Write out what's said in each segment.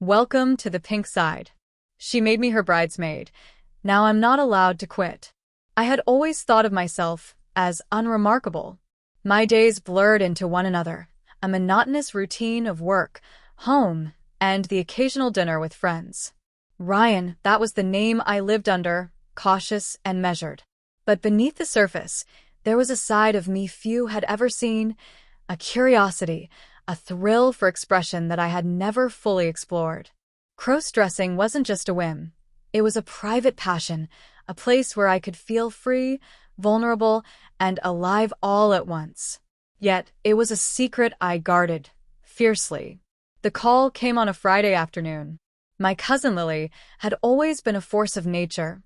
Welcome to the pink side. She made me her bridesmaid. Now I'm not allowed to quit. I had always thought of myself as unremarkable. My days blurred into one another, a monotonous routine of work, home, and the occasional dinner with friends. Ryan, that was the name I lived under, cautious and measured. But beneath the surface, there was a side of me few had ever seen, a curiosity, a thrill for expression that I had never fully explored. Crossdressing wasn't just a whim. It was a private passion, a place where I could feel free, vulnerable, and alive all at once. Yet, it was a secret I guarded fiercely. The call came on a Friday afternoon. My cousin Lily had always been a force of nature,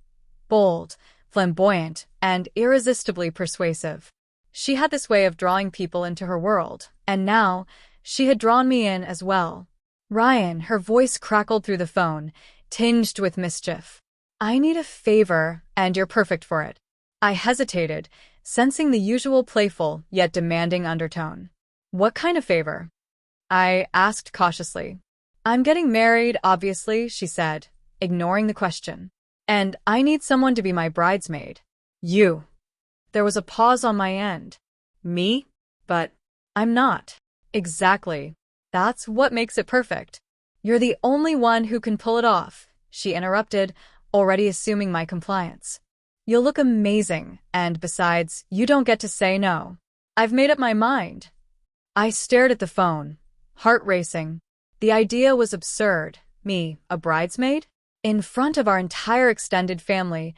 bold, flamboyant, and irresistibly persuasive. She had this way of drawing people into her world, and now she had drawn me in as well. Ryan, her voice crackled through the phone, tinged with mischief. I need a favor, and you're perfect for it. I hesitated, sensing the usual playful yet demanding undertone. What kind of favor? I asked cautiously. I'm getting married, obviously, she said, ignoring the question. And I need someone to be my bridesmaid. You. There was a pause on my end. Me? But I'm not. Exactly. That's what makes it perfect. You're the only one who can pull it off, she interrupted, already assuming my compliance. You'll look amazing, and besides, you don't get to say no. I've made up my mind. I stared at the phone, heart racing. The idea was absurd. Me, a bridesmaid? In front of our entire extended family,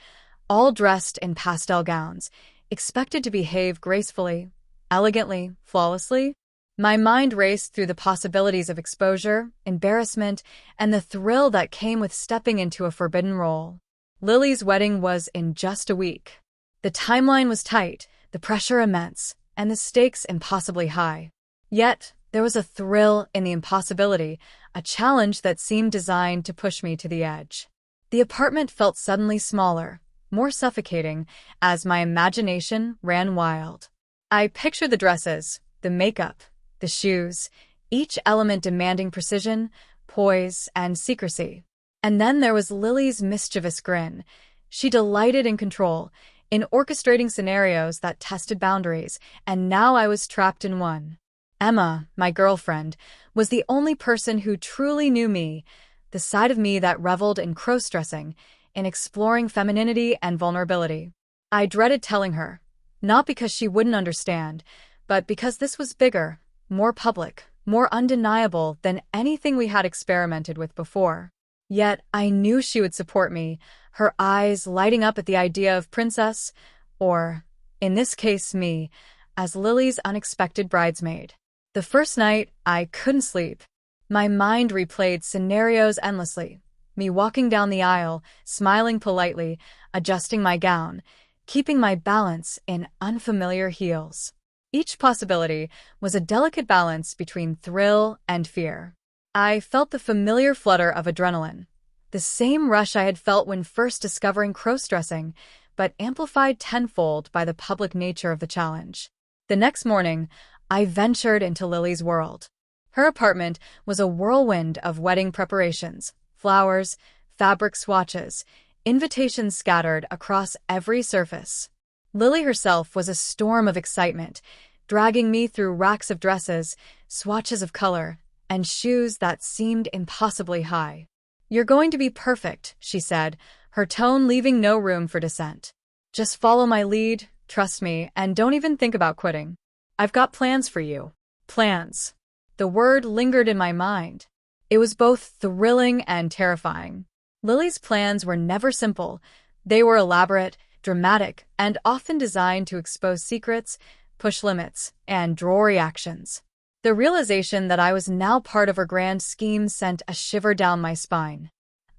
all dressed in pastel gowns, expected to behave gracefully, elegantly, flawlessly. My mind raced through the possibilities of exposure, embarrassment, and the thrill that came with stepping into a forbidden role. Lily's wedding was in just a week. The timeline was tight, the pressure immense, and the stakes impossibly high. Yet, there was a thrill in the impossibility, a challenge that seemed designed to push me to the edge. The apartment felt suddenly smaller, more suffocating, as my imagination ran wild. I pictured the dresses, the makeup, the shoes, each element demanding precision, poise, and secrecy. And then there was Lily's mischievous grin. She delighted in control, in orchestrating scenarios that tested boundaries, and now I was trapped in one. Emma, my girlfriend, was the only person who truly knew me, the side of me that reveled in crossdressing, in exploring femininity and vulnerability. I dreaded telling her, not because she wouldn't understand, but because this was bigger, more public, more undeniable than anything we had experimented with before. Yet I knew she would support me, her eyes lighting up at the idea of princess, or, in this case me, as Lily's unexpected bridesmaid. The first night, I couldn't sleep. My mind replayed scenarios endlessly. Me walking down the aisle, smiling politely, adjusting my gown, keeping my balance in unfamiliar heels. Each possibility was a delicate balance between thrill and fear. I felt the familiar flutter of adrenaline, the same rush I had felt when first discovering crossdressing, but amplified tenfold by the public nature of the challenge. The next morning, I ventured into Lily's world. Her apartment was a whirlwind of wedding preparations, flowers, fabric swatches, invitations scattered across every surface. Lily herself was a storm of excitement, dragging me through racks of dresses, swatches of color, and shoes that seemed impossibly high. You're going to be perfect, she said, her tone leaving no room for dissent. Just follow my lead, trust me, and don't even think about quitting. I've got plans for you. Plans. The word lingered in my mind. It was both thrilling and terrifying. Lily's plans were never simple. They were elaborate, dramatic, and often designed to expose secrets, push limits, and draw reactions. The realization that I was now part of her grand scheme sent a shiver down my spine.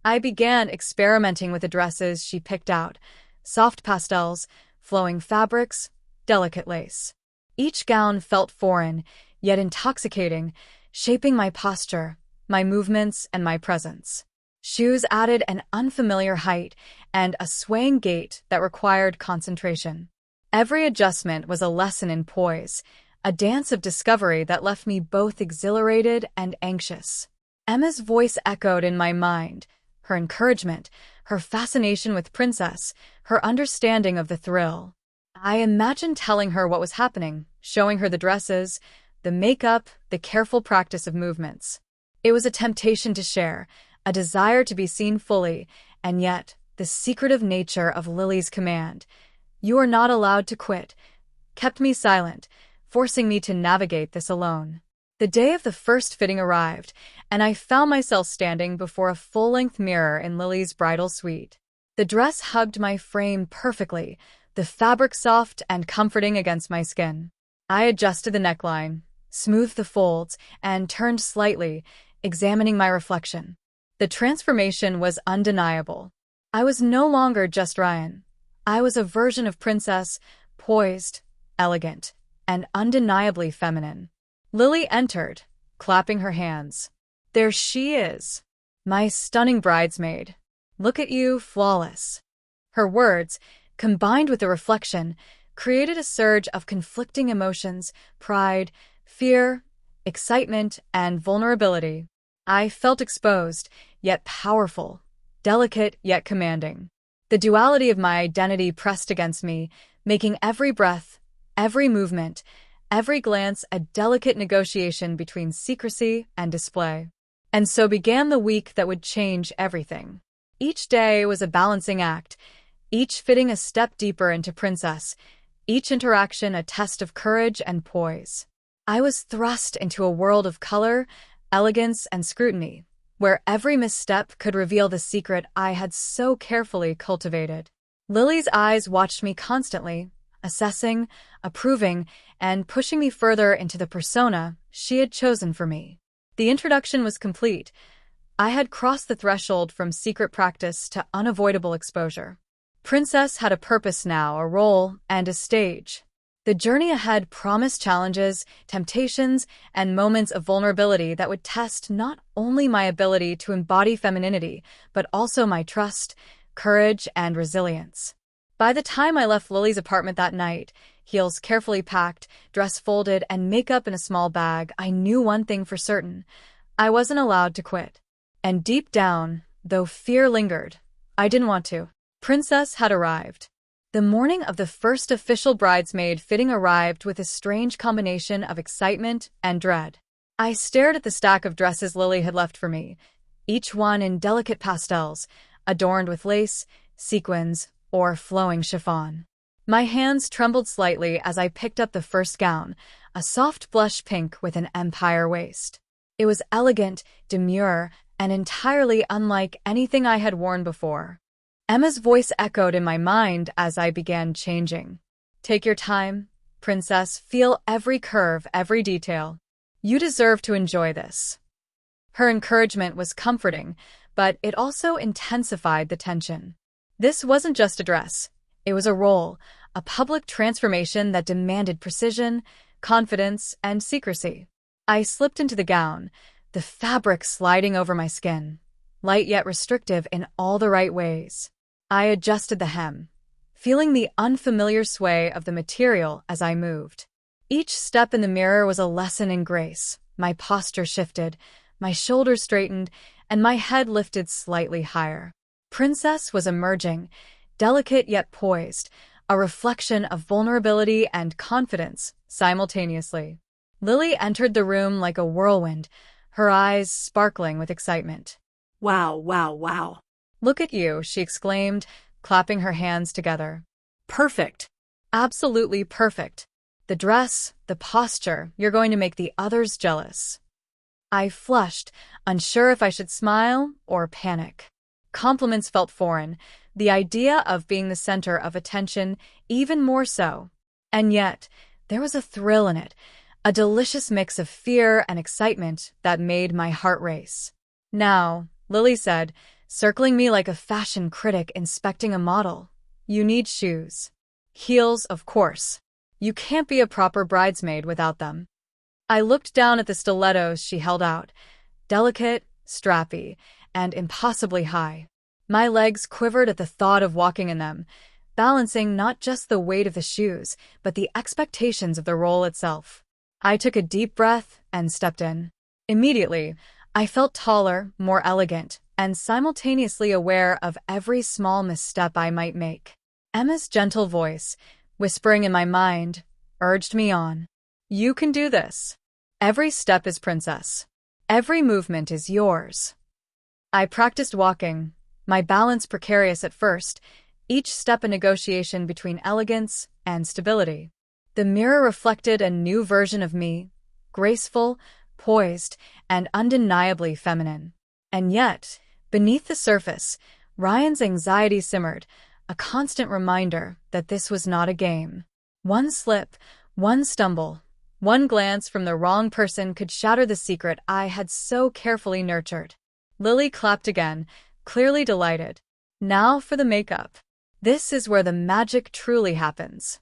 I began experimenting with the dresses she picked out, soft pastels, flowing fabrics, delicate lace. Each gown felt foreign, yet intoxicating, shaping my posture, my movements, and my presence. Shoes added an unfamiliar height and a swaying gait that required concentration. Every adjustment was a lesson in poise, a dance of discovery that left me both exhilarated and anxious. Emma's voice echoed in my mind, her encouragement, her fascination with Princess, her understanding of the thrill. I imagined telling her what was happening, showing her the dresses, the makeup, the careful practice of movements. It was a temptation to share, a desire to be seen fully, and yet the secretive nature of Lily's command, "You are not allowed to quit," kept me silent, forcing me to navigate this alone. The day of the first fitting arrived, and I found myself standing before a full-length mirror in Lily's bridal suite. The dress hugged my frame perfectly, the fabric soft and comforting against my skin. I adjusted the neckline, smoothed the folds, and turned slightly, examining my reflection. The transformation was undeniable. I was no longer just Ryan. I was a version of Princess, poised, elegant, and undeniably feminine. Lily entered, clapping her hands. "There she is, my stunning bridesmaid. Look at you, flawless." Her words, combined with the reflection, created a surge of conflicting emotions: pride, fear, excitement, and vulnerability. I felt exposed, yet powerful, delicate, yet commanding. The duality of my identity pressed against me, making every breath, every movement, every glance a delicate negotiation between secrecy and display. And so began the week that would change everything. Each day was a balancing act, each fitting a step deeper into Princess, each interaction a test of courage and poise. I was thrust into a world of color, elegance, and scrutiny, where every misstep could reveal the secret I had so carefully cultivated. Lily's eyes watched me constantly, assessing, approving, and pushing me further into the persona she had chosen for me. The introduction was complete. I had crossed the threshold from secret practice to unavoidable exposure. Princess had a purpose now, a role, and a stage. The journey ahead promised challenges, temptations, and moments of vulnerability that would test not only my ability to embody femininity, but also my trust, courage, and resilience. By the time I left Lily's apartment that night, heels carefully packed, dress folded, and makeup in a small bag, I knew one thing for certain: I wasn't allowed to quit. And deep down, though fear lingered, I didn't want to. Princess had arrived. The morning of the first official bridesmaid fitting arrived with a strange combination of excitement and dread. I stared at the stack of dresses Lily had left for me, each one in delicate pastels, adorned with lace, sequins, or flowing chiffon. My hands trembled slightly as I picked up the first gown, a soft blush pink with an empire waist. It was elegant, demure, and entirely unlike anything I had worn before. Emma's voice echoed in my mind as I began changing. "Take your time, Princess. Feel every curve, every detail. You deserve to enjoy this." Her encouragement was comforting, but it also intensified the tension. This wasn't just a dress. It was a role, a public transformation that demanded precision, confidence, and secrecy. I slipped into the gown, the fabric sliding over my skin, light yet restrictive in all the right ways. I adjusted the hem, feeling the unfamiliar sway of the material as I moved. Each step in the mirror was a lesson in grace. My posture shifted, my shoulders straightened, and my head lifted slightly higher. Princess was emerging, delicate yet poised, a reflection of vulnerability and confidence simultaneously. Lily entered the room like a whirlwind, her eyes sparkling with excitement. "Wow, wow, wow. "Look at you," she exclaimed, clapping her hands together. Perfect." "Absolutely perfect. The dress, the posture, you're going to make the others jealous." I flushed, unsure if I should smile or panic. Compliments felt foreign, the idea of being the center of attention even more so. And yet, there was a thrill in it, a delicious mix of fear and excitement that made my heart race. "Now," Lily said, circling me like a fashion critic inspecting a model, "you need shoes. Heels, of course. You can't be a proper bridesmaid without them." I looked down at the stilettos she held out, delicate, strappy, and impossibly high. My legs quivered at the thought of walking in them, balancing not just the weight of the shoes, but the expectations of the role itself. I took a deep breath and stepped in. Immediately, I felt taller, more elegant, and simultaneously aware of every small misstep I might make. Emma's gentle voice, whispering in my mind, urged me on. You can do this. Every step is princess. Every movement is yours. I practiced walking, my balance precarious at first, each step a negotiation between elegance and stability. The mirror reflected a new version of me, graceful, poised, and undeniably feminine. And yet, beneath the surface, Ryan's anxiety simmered, a constant reminder that this was not a game. One slip, one stumble, one glance from the wrong person could shatter the secret I had so carefully nurtured. Lily clapped again, clearly delighted. Now for the makeup. This is where the magic truly happens.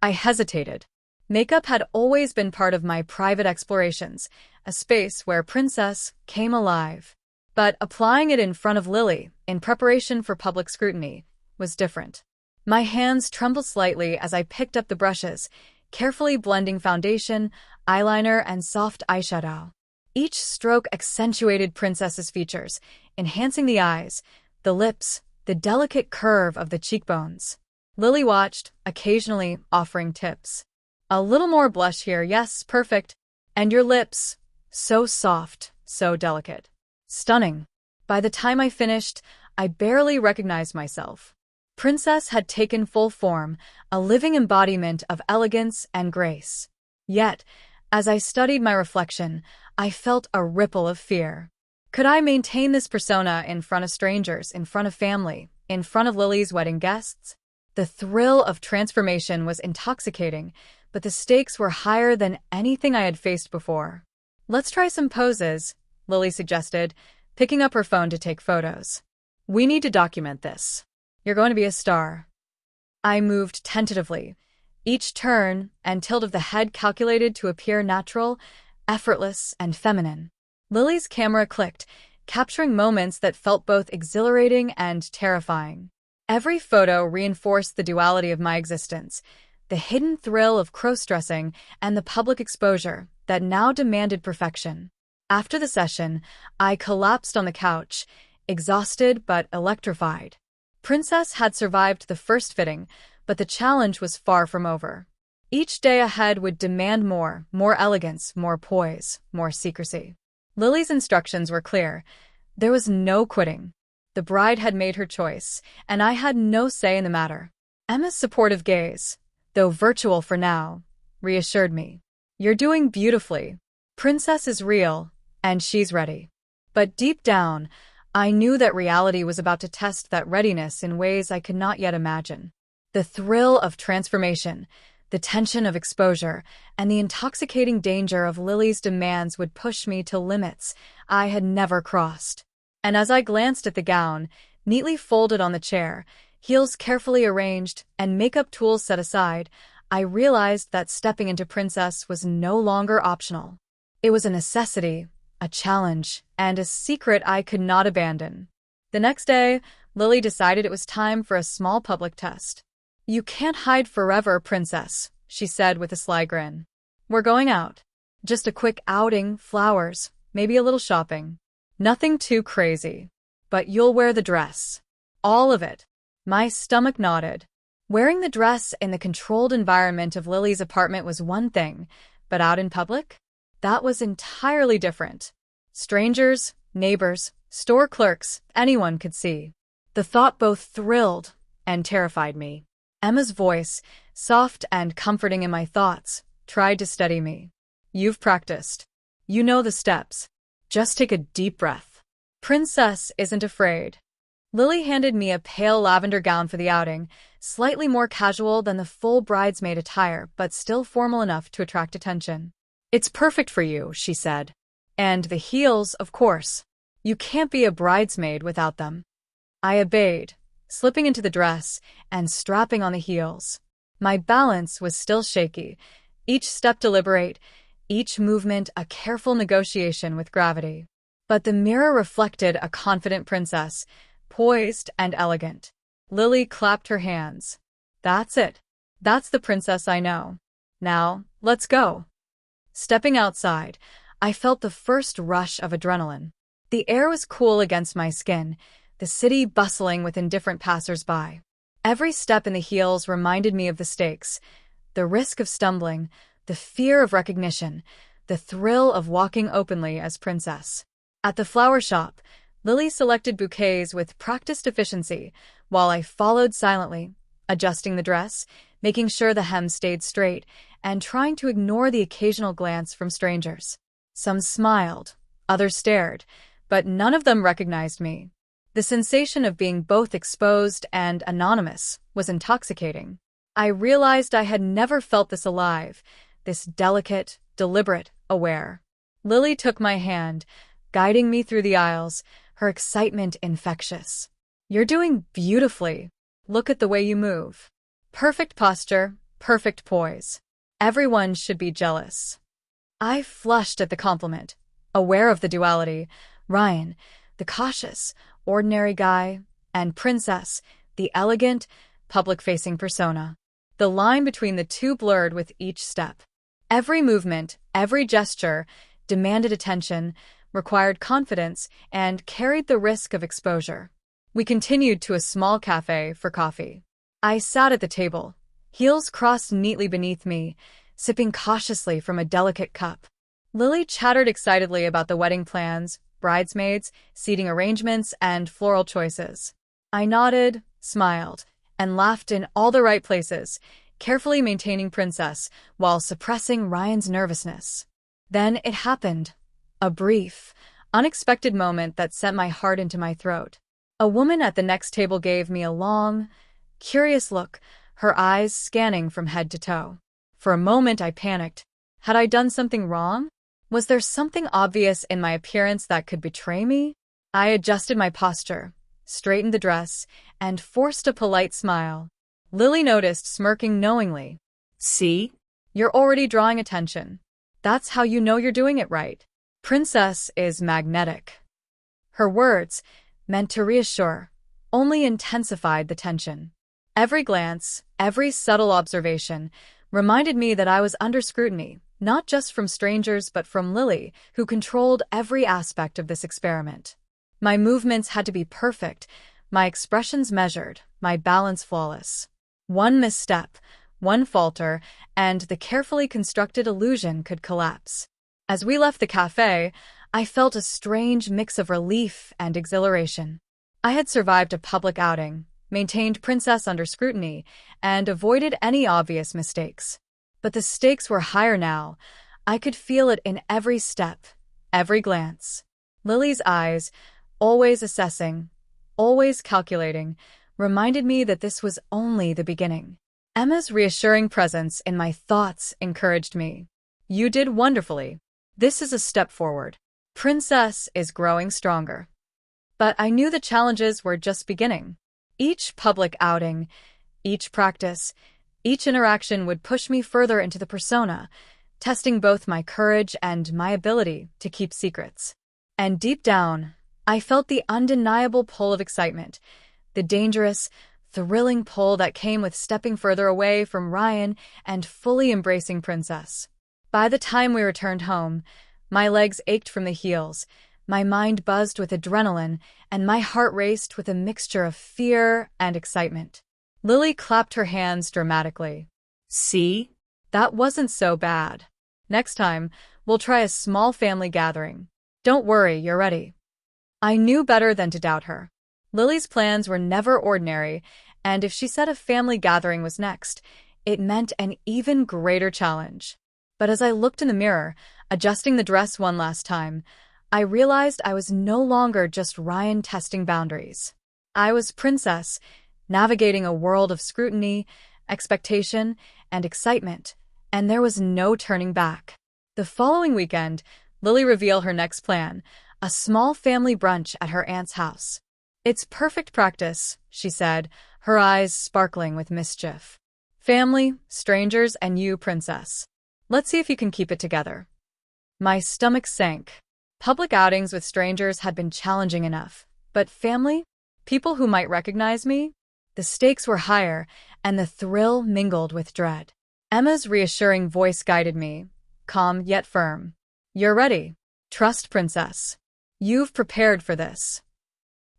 I hesitated. Makeup had always been part of my private explorations, a space where princess came alive. But applying it in front of Lily, in preparation for public scrutiny, was different. My hands trembled slightly as I picked up the brushes, carefully blending foundation, eyeliner, and soft eyeshadow. Each stroke accentuated princess's features, enhancing the eyes, the lips, the delicate curve of the cheekbones. Lily watched, occasionally offering tips. A little more blush here, yes, perfect. And your lips, so soft, so delicate. Stunning. By the time I finished, I barely recognized myself. Princess had taken full form, a living embodiment of elegance and grace. Yet, as I studied my reflection, I felt a ripple of fear. Could I maintain this persona in front of strangers, in front of family, in front of Lily's wedding guests? The thrill of transformation was intoxicating, but the stakes were higher than anything I had faced before. Let's try some poses, Lily suggested, picking up her phone to take photos. We need to document this. You're going to be a star. I moved tentatively, each turn and tilt of the head calculated to appear natural, effortless, and feminine. Lily's camera clicked, capturing moments that felt both exhilarating and terrifying. Every photo reinforced the duality of my existence, the hidden thrill of crossdressing and the public exposure that now demanded perfection. After the session, I collapsed on the couch, exhausted but electrified. Princess had survived the first fitting, but the challenge was far from over. Each day ahead would demand more elegance, more poise, more secrecy. Lily's instructions were clear. There was no quitting. The bride had made her choice, and I had no say in the matter. Emma's supportive gaze, though virtual for now, reassured me. You're doing beautifully. Princess is real, and she's ready. But deep down, I knew that reality was about to test that readiness in ways I could not yet imagine. The thrill of transformation, the tension of exposure, and the intoxicating danger of Lily's demands would push me to limits I had never crossed. And as I glanced at the gown, neatly folded on the chair, heels carefully arranged, and makeup tools set aside, I realized that stepping into Princess was no longer optional. It was a necessity, a challenge, and a secret I could not abandon. The next day, Lily decided it was time for a small public test. You can't hide forever, Princess, she said with a sly grin. We're going out. Just a quick outing, flowers, maybe a little shopping. Nothing too crazy. But you'll wear the dress. All of it. My stomach nodded. Wearing the dress in the controlled environment of Lily's apartment was one thing, but out in public? That was entirely different. Strangers, neighbors, store clerks, anyone could see. The thought both thrilled and terrified me. Emma's voice, soft and comforting in my thoughts, tried to steady me. You've practiced. You know the steps. Just take a deep breath. Princess isn't afraid. Lily handed me a pale lavender gown for the outing, slightly more casual than the full bridesmaid attire, but still formal enough to attract attention. It's perfect for you, she said. And the heels, of course. You can't be a bridesmaid without them. I obeyed, slipping into the dress and strapping on the heels. My balance was still shaky, each step deliberate, each movement a careful negotiation with gravity. But the mirror reflected a confident princess, poised and elegant. Lily clapped her hands. That's it. That's the princess I know. Now, let's go. Stepping outside, I felt the first rush of adrenaline. The air was cool against my skin, the city bustling with indifferent passers-by. Every step in the heels reminded me of the stakes, the risk of stumbling, the fear of recognition, the thrill of walking openly as princess. At the flower shop, Lily selected bouquets with practiced efficiency, while I followed silently, adjusting the dress, making sure the hem stayed straight, and trying to ignore the occasional glance from strangers. Some smiled, others stared, but none of them recognized me. The sensation of being both exposed and anonymous was intoxicating. I realized I had never felt this alive, this delicate, deliberate, aware. Lily took my hand, guiding me through the aisles, her excitement infectious. "You're doing beautifully. Look at the way you move. Perfect posture, perfect poise. Everyone should be jealous." I flushed at the compliment, aware of the duality. Ryan, the cautious, ordinary guy, and Princess, the elegant, public-facing persona. The line between the two blurred with each step. Every movement, every gesture, demanded attention, required confidence, and carried the risk of exposure. We continued to a small cafe for coffee. I sat at the table, heels crossed neatly beneath me, sipping cautiously from a delicate cup. Lily chattered excitedly about the wedding plans, bridesmaids, seating arrangements, and floral choices. I nodded, smiled, and laughed in all the right places, carefully maintaining Princess while suppressing Ryan's nervousness. Then it happened. A brief, unexpected moment that sent my heart into my throat. A woman at the next table gave me a long, curious look, her eyes scanning from head to toe. For a moment I panicked. Had I done something wrong? Was there something obvious in my appearance that could betray me? I adjusted my posture, straightened the dress, and forced a polite smile. Lily noticed, smirking knowingly. "See? You're already drawing attention. That's how you know you're doing it right. Princess is magnetic." Her words, meant to reassure, only intensified the tension. Every glance, every subtle observation, reminded me that I was under scrutiny, not just from strangers but from Lily, who controlled every aspect of this experiment. My movements had to be perfect, my expressions measured, my balance flawless. One misstep, one falter, and the carefully constructed illusion could collapse. As we left the cafe, I felt a strange mix of relief and exhilaration. I had survived a public outing, maintained Princess under scrutiny, and avoided any obvious mistakes. But the stakes were higher now. I could feel it in every step, every glance. Lily's eyes, always assessing, always calculating, reminded me that this was only the beginning. Emma's reassuring presence in my thoughts encouraged me. "You did wonderfully. This is a step forward. Princess is growing stronger." But I knew the challenges were just beginning. Each public outing, each practice, each interaction would push me further into the persona, testing both my courage and my ability to keep secrets. And deep down, I felt the undeniable pull of excitement, the dangerous, thrilling pull that came with stepping further away from Ryan and fully embracing Princess. By the time we returned home, my legs ached from the heels, my mind buzzed with adrenaline, and my heart raced with a mixture of fear and excitement. Lily clapped her hands dramatically. "See? That wasn't so bad. Next time, we'll try a small family gathering. Don't worry, you're ready." I knew better than to doubt her. Lily's plans were never ordinary, and if she said a family gathering was next, it meant an even greater challenge. But as I looked in the mirror, adjusting the dress one last time, I realized I was no longer just Ryan testing boundaries. I was Princess, navigating a world of scrutiny, expectation, and excitement, and there was no turning back. The following weekend, Lily revealed her next plan, a small family brunch at her aunt's house. "It's perfect practice," she said, her eyes sparkling with mischief. "Family, strangers, and you, Princess. Let's see if you can keep it together." My stomach sank. Public outings with strangers had been challenging enough, but family? People who might recognize me? The stakes were higher, and the thrill mingled with dread. Emma's reassuring voice guided me, calm yet firm. You're ready. Trust, princess. You've prepared for this.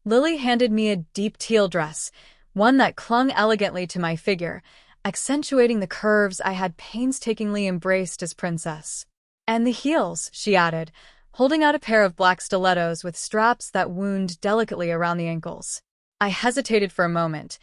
Lily handed me a deep teal dress, one that clung elegantly to my figure, accentuating the curves I had painstakingly embraced as princess. And the heels, she added, holding out a pair of black stilettos with straps that wound delicately around the ankles. I hesitated for a moment,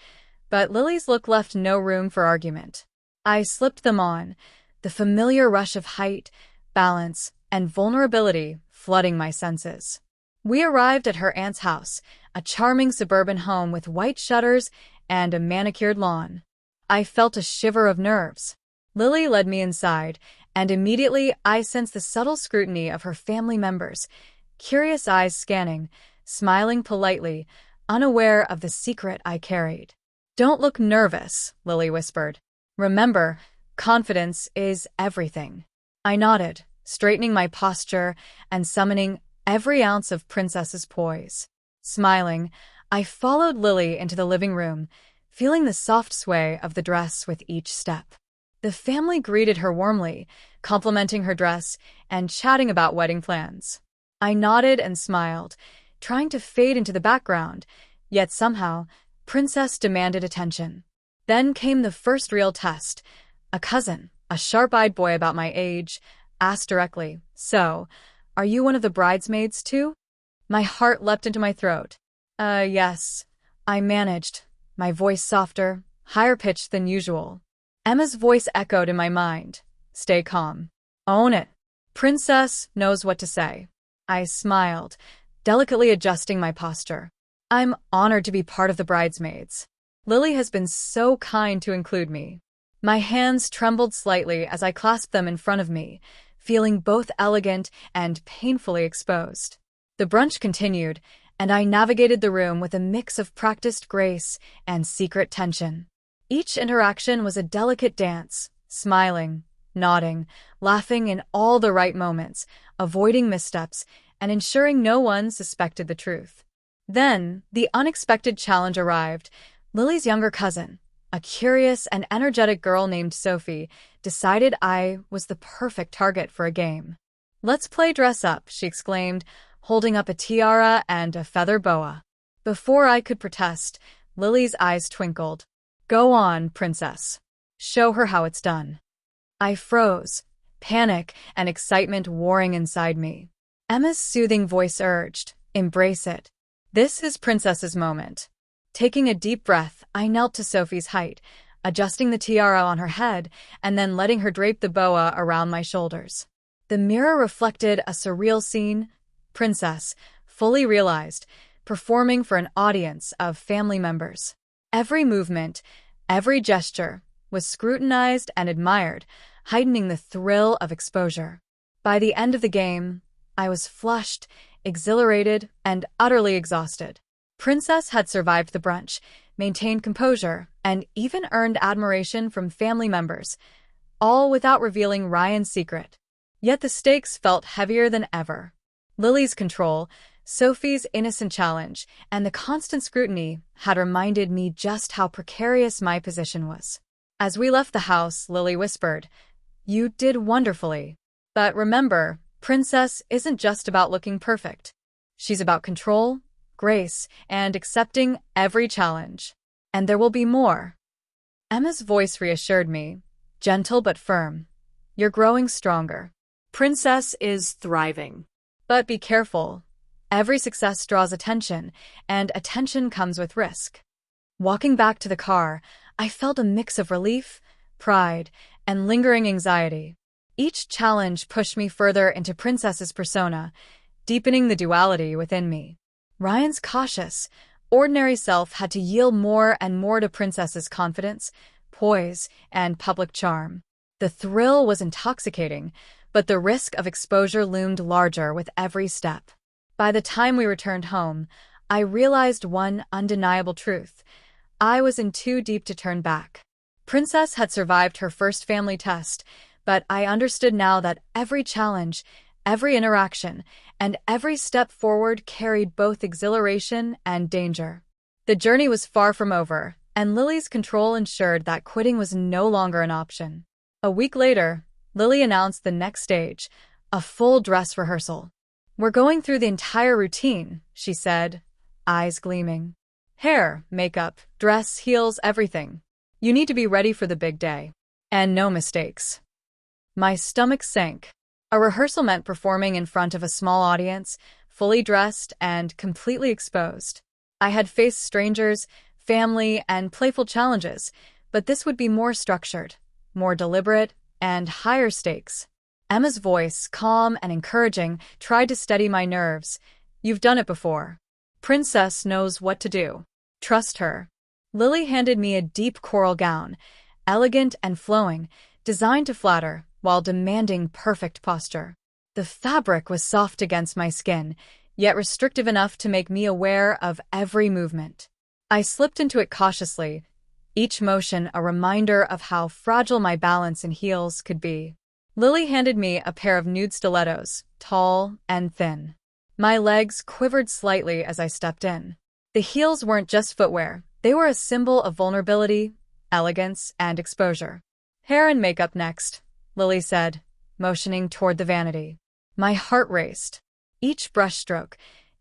but Lily's look left no room for argument. I slipped them on, the familiar rush of height, balance, and vulnerability flooding my senses. We arrived at her aunt's house, a charming suburban home with white shutters and a manicured lawn. I felt a shiver of nerves. Lily led me inside, and immediately I sensed the subtle scrutiny of her family members, curious eyes scanning, smiling politely, unaware of the secret I carried. Don't look nervous, Lily whispered. Remember, confidence is everything. I nodded, straightening my posture and summoning every ounce of princess's poise. Smiling, I followed Lily into the living room, feeling the soft sway of the dress with each step. The family greeted her warmly, complimenting her dress and chatting about wedding plans. I nodded and smiled, trying to fade into the background, yet somehow, Princess demanded attention. Then came the first real test. A cousin, a sharp-eyed boy about my age, asked directly, "So, are you one of the bridesmaids too?" My heart leapt into my throat. Yes, I managed, my voice softer, higher pitched than usual. Emma's voice echoed in my mind. Stay calm. Own it. Princess knows what to say. I smiled, delicately adjusting my posture. I'm honored to be part of the bridesmaids. Lily has been so kind to include me. My hands trembled slightly as I clasped them in front of me, feeling both elegant and painfully exposed. The brunch continued, and I navigated the room with a mix of practiced grace and secret tension. Each interaction was a delicate dance, smiling, nodding, laughing in all the right moments, avoiding missteps, and ensuring no one suspected the truth. Then, the unexpected challenge arrived. Lily's younger cousin, a curious and energetic girl named Sophie, decided I was the perfect target for a game. "Let's play dress up," she exclaimed, holding up a tiara and a feather boa. Before I could protest, Lily's eyes twinkled. "Go on, princess. Show her how it's done." I froze, panic and excitement warring inside me. Emma's soothing voice urged, "Embrace it. This is princess's moment." Taking a deep breath, I knelt to Sophie's height, adjusting the tiara on her head and then letting her drape the boa around my shoulders. The mirror reflected a surreal scene. Princess, fully realized, performing for an audience of family members. Every movement, every gesture, was scrutinized and admired, heightening the thrill of exposure. By the end of the game, I was flushed, exhilarated, and utterly exhausted. Princess had survived the brunch, maintained composure, and even earned admiration from family members, all without revealing Ryan's secret. Yet the stakes felt heavier than ever. Lily's control, Sophie's innocent challenge, and the constant scrutiny had reminded me just how precarious my position was. As we left the house, Lily whispered, "You did wonderfully. But remember, Princess isn't just about looking perfect. She's about control, grace, and accepting every challenge. And there will be more." Emma's voice reassured me, gentle but firm. "You're growing stronger. Princess is thriving. But be careful. Every success draws attention, and attention comes with risk." Walking back to the car, I felt a mix of relief, pride, and lingering anxiety. Each challenge pushed me further into Princess's persona, deepening the duality within me. Ryan's cautious, ordinary self had to yield more and more to Princess's confidence, poise, and public charm. The thrill was intoxicating, but the risk of exposure loomed larger with every step. By the time we returned home, I realized one undeniable truth. I was in too deep to turn back. Princess had survived her first family test, but I understood now that every challenge, every interaction, and every step forward carried both exhilaration and danger. The journey was far from over, and Lily's control ensured that quitting was no longer an option. A week later, Lily announced the next stage, A full dress rehearsal. We're going through the entire routine, she said, eyes gleaming. Hair, makeup, dress, heels, everything. You need to be ready for the big day. And no mistakes. My stomach sank. A rehearsal meant performing in front of a small audience, fully dressed and completely exposed. I had faced strangers, family, and playful challenges, but this would be more structured, more deliberate, and higher stakes. Emma's voice, calm and encouraging, tried to steady my nerves. You've done it before. Princess knows what to do. Trust her. Lily handed me a deep coral gown, elegant and flowing, designed to flatter while demanding perfect posture. The fabric was soft against my skin, yet restrictive enough to make me aware of every movement. I slipped into it cautiously, each motion a reminder of how fragile my balance in heels could be. Lily handed me a pair of nude stilettos, tall and thin. My legs quivered slightly as I stepped in. The heels weren't just footwear, they were a symbol of vulnerability, elegance, and exposure. Hair and makeup next, Lily said, motioning toward the vanity. My heart raced. Each brushstroke,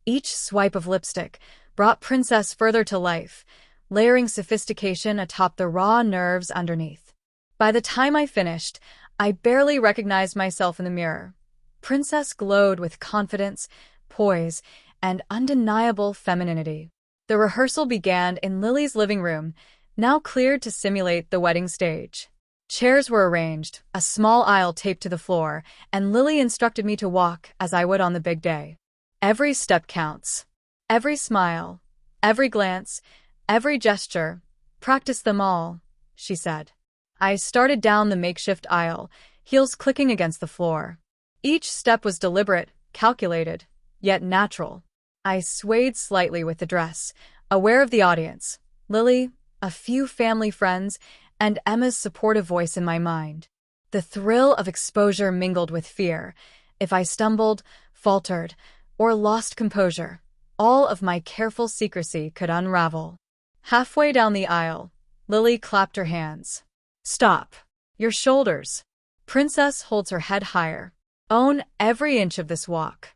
each swipe of lipstick, brought Princess further to life, layering sophistication atop the raw nerves underneath. By the time I finished, I barely recognized myself in the mirror. Princess glowed with confidence, poise, and undeniable femininity. The rehearsal began in Lily's living room, now cleared to simulate the wedding stage. Chairs were arranged, a small aisle taped to the floor, and Lily instructed me to walk as I would on the big day. Every step counts. Every smile, every glance, every gesture. Practice them all, she said. I started down the makeshift aisle, heels clicking against the floor. Each step was deliberate, calculated, yet natural. I swayed slightly with the dress, aware of the audience, Lily, a few family friends, and Emma's supportive voice in my mind. The thrill of exposure mingled with fear. If I stumbled, faltered, or lost composure, all of my careful secrecy could unravel. Halfway down the aisle, Lily clapped her hands. Stop. Your shoulders. Princess holds her head higher. Own every inch of this walk.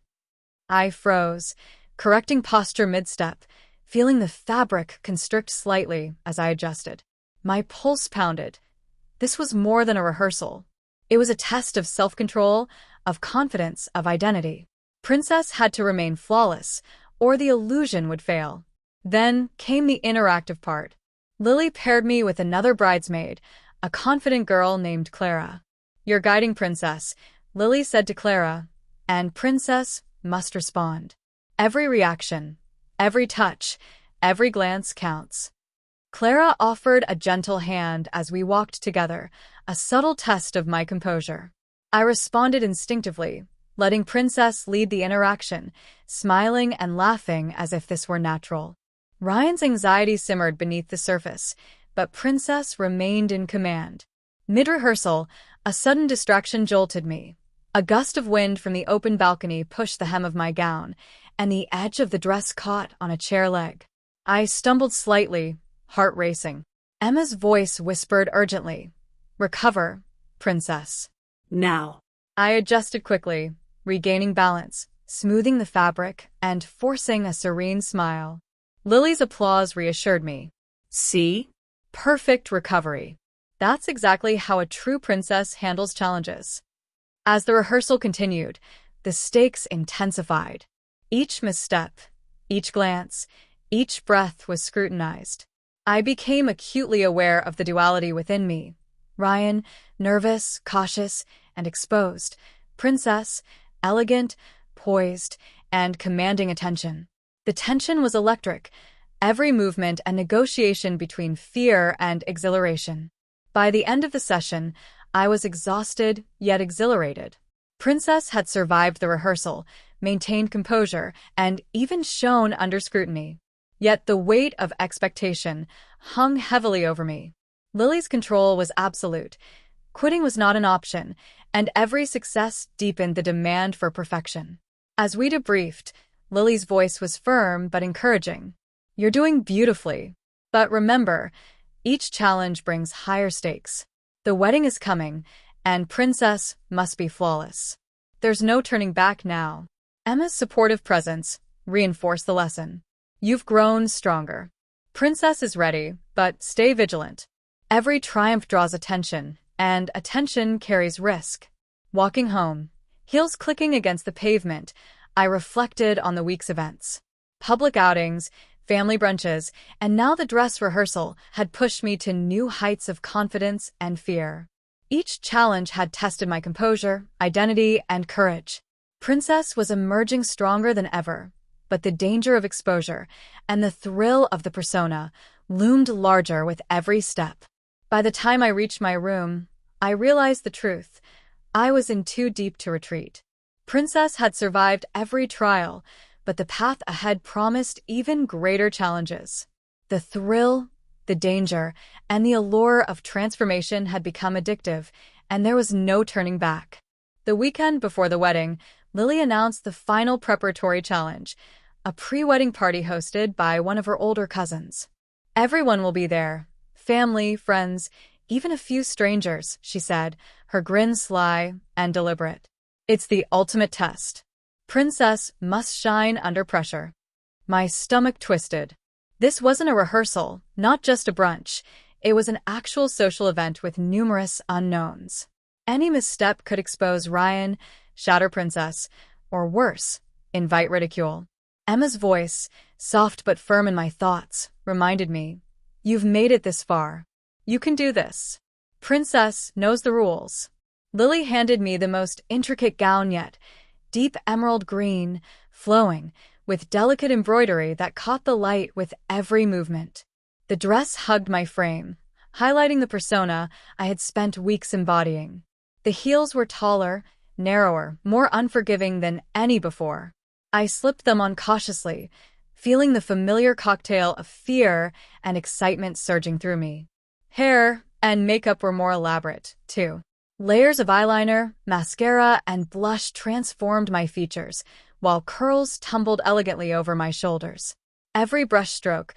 I froze, correcting posture mid-step, feeling the fabric constrict slightly as I adjusted. My pulse pounded. This was more than a rehearsal. It was a test of self-control, of confidence, of identity. Princess had to remain flawless, or the illusion would fail. Then came the interactive part. Lily paired me with another bridesmaid, a confident girl named Clara. You're guiding Princess, Lily said to Clara, and Princess must respond. Every reaction, every touch, every glance counts. Clara offered a gentle hand as we walked together, a subtle test of my composure. I responded instinctively, letting Princess lead the interaction, smiling and laughing as if this were natural. Ryan's anxiety simmered beneath the surface, but Princess remained in command. Mid-rehearsal, a sudden distraction jolted me. A gust of wind from the open balcony pushed the hem of my gown, and the edge of the dress caught on a chair leg. I stumbled slightly, heart racing. Emma's voice whispered urgently, "Recover, Princess." Now. I adjusted quickly, regaining balance, smoothing the fabric, and forcing a serene smile. Lily's applause reassured me. See? Perfect recovery. That's exactly how a true princess handles challenges. As the rehearsal continued, the stakes intensified. Each misstep, each glance, each breath was scrutinized. I became acutely aware of the duality within me. Ryan, nervous, cautious, and exposed. Princess, elegant, poised, and commanding attention. The tension was electric, every movement a negotiation between fear and exhilaration. By the end of the session, I was exhausted yet exhilarated. Princess had survived the rehearsal, maintained composure, and even shone under scrutiny. Yet the weight of expectation hung heavily over me. Lily's control was absolute. Quitting was not an option, and every success deepened the demand for perfection. As we debriefed, Lily's voice was firm but encouraging. You're doing beautifully. But remember, each challenge brings higher stakes. The wedding is coming, and Princess must be flawless. The There's no turning back now. Emma's supportive presence reinforced the lesson. You've grown stronger. Princess is ready, but stay vigilant. Every triumph draws attention, and attention carries risk. Walking home, heels clicking against the pavement, I reflected on the week's events. Public outings, family brunches, and now the dress rehearsal had pushed me to new heights of confidence and fear. Each challenge had tested my composure, identity, and courage. Princess was emerging stronger than ever, but the danger of exposure and the thrill of the persona loomed larger with every step. By the time I reached my room, I realized the truth. I was in too deep to retreat. Princess had survived every trial, but the path ahead promised even greater challenges. The thrill, the danger, and the allure of transformation had become addictive, and there was no turning back. The weekend before the wedding, Lily announced the final preparatory challenge, a pre-wedding party hosted by one of her older cousins. Everyone will be there, family, friends, even a few strangers, she said, her grin sly and deliberate. It's the ultimate test. Princess must shine under pressure. My stomach twisted. This wasn't a rehearsal, not just a brunch. It was an actual social event with numerous unknowns. Any misstep could expose Ryan, shatter Princess, or worse, invite ridicule. Emma's voice, soft but firm in my thoughts, reminded me, "You've made it this far. You can do this." Princess knows the rules. Lily handed me the most intricate gown yet, deep emerald green, flowing, with delicate embroidery that caught the light with every movement. The dress hugged my frame, highlighting the persona I had spent weeks embodying. The heels were taller, narrower, more unforgiving than any before. I slipped them on cautiously, feeling the familiar cocktail of fear and excitement surging through me. Hair and makeup were more elaborate, too. Layers of eyeliner, mascara, and blush transformed my features, while curls tumbled elegantly over my shoulders. Every brushstroke,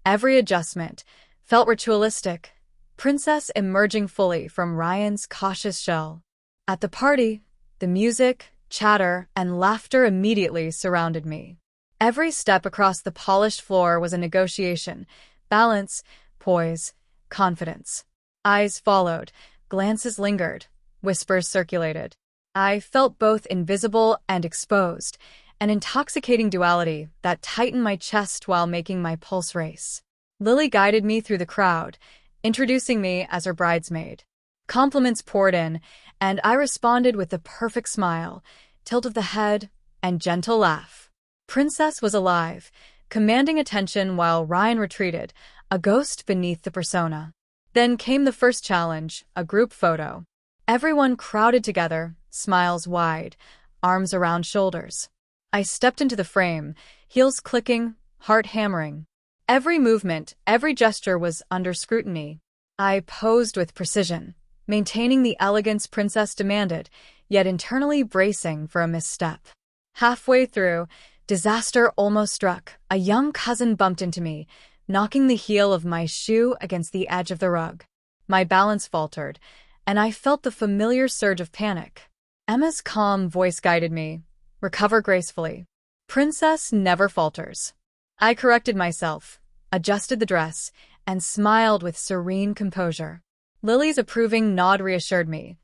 every adjustment, felt ritualistic, Princess emerging fully from Ryan's cautious shell. At the party, the music, chatter, and laughter immediately surrounded me. Every step across the polished floor was a negotiation, balance, poise, confidence. Eyes followed, glances lingered, whispers circulated. I felt both invisible and exposed, an intoxicating duality that tightened my chest while making my pulse race. Lily guided me through the crowd, introducing me as her bridesmaid. Compliments poured in, and I responded with the perfect smile, tilt of the head, and gentle laugh. Princess was alive, commanding attention while Ryan retreated, a ghost beneath the persona. Then came the first challenge, a group photo. Everyone crowded together, smiles wide, arms around shoulders. I stepped into the frame, heels clicking, heart hammering. Every movement, every gesture was under scrutiny. I posed with precision, maintaining the elegance Princess demanded, yet internally bracing for a misstep. Halfway through, disaster almost struck. A young cousin bumped into me, knocking the heel of my shoe against the edge of the rug. My balance faltered, and I felt the familiar surge of panic. Emma's calm voice guided me. Recover gracefully. Princess never falters. I corrected myself, adjusted the dress, and smiled with serene composure. Lily's approving nod reassured me.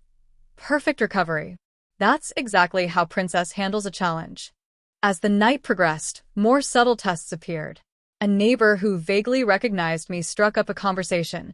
Perfect recovery. That's exactly how Princess handles a challenge. As the night progressed, more subtle tests appeared. A neighbor who vaguely recognized me struck up a conversation,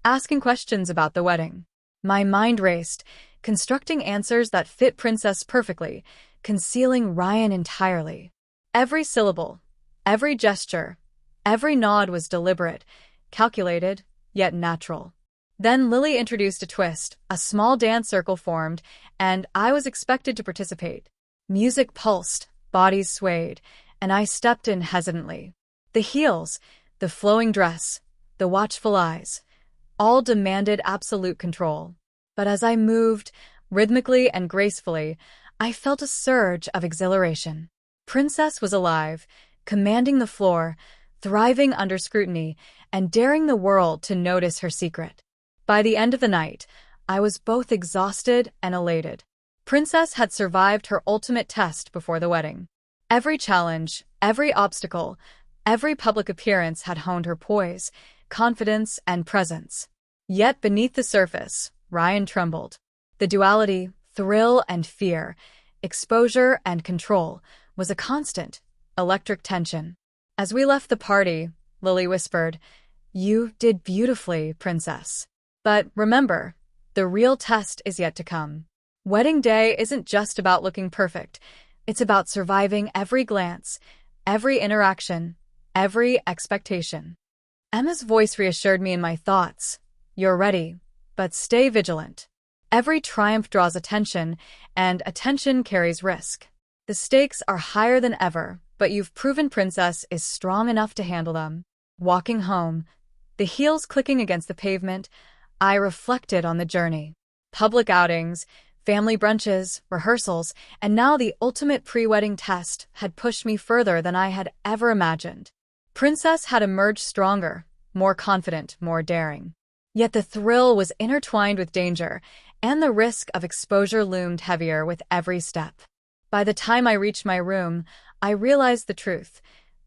asking questions about the wedding. My mind raced, constructing answers that fit Princess perfectly, concealing Ryan entirely. Every syllable, every gesture, every nod was deliberate, calculated, yet natural. Then Lily introduced a twist, a small dance circle formed, and I was expected to participate. Music pulsed, bodies swayed, and I stepped in hesitantly. The heels, the flowing dress, the watchful eyes, all demanded absolute control. But as I moved, rhythmically and gracefully, I felt a surge of exhilaration. Princess was alive, commanding the floor, thriving under scrutiny, and daring the world to notice her secret. By the end of the night, I was both exhausted and elated. Princess had survived her ultimate test before the wedding. Every challenge, every obstacle, every public appearance had honed her poise, confidence, and presence. Yet beneath the surface, Ryan trembled. The duality, thrill and fear, exposure and control, was a constant, electric tension. As we left the party, Lily whispered, "You did beautifully, Princess. But remember, the real test is yet to come. Wedding day isn't just about looking perfect. It's about surviving every glance, every interaction, every expectation." Emma's voice reassured me in my thoughts. "You're ready, but stay vigilant. Every triumph draws attention, and attention carries risk. The stakes are higher than ever, but you've proven Princess is strong enough to handle them." Walking home, the heels clicking against the pavement, I reflected on the journey. Public outings, family brunches, rehearsals, and now the ultimate pre-wedding test had pushed me further than I had ever imagined. Princess had emerged stronger, more confident, more daring. Yet the thrill was intertwined with danger, and the risk of exposure loomed heavier with every step. By the time I reached my room, I realized the truth.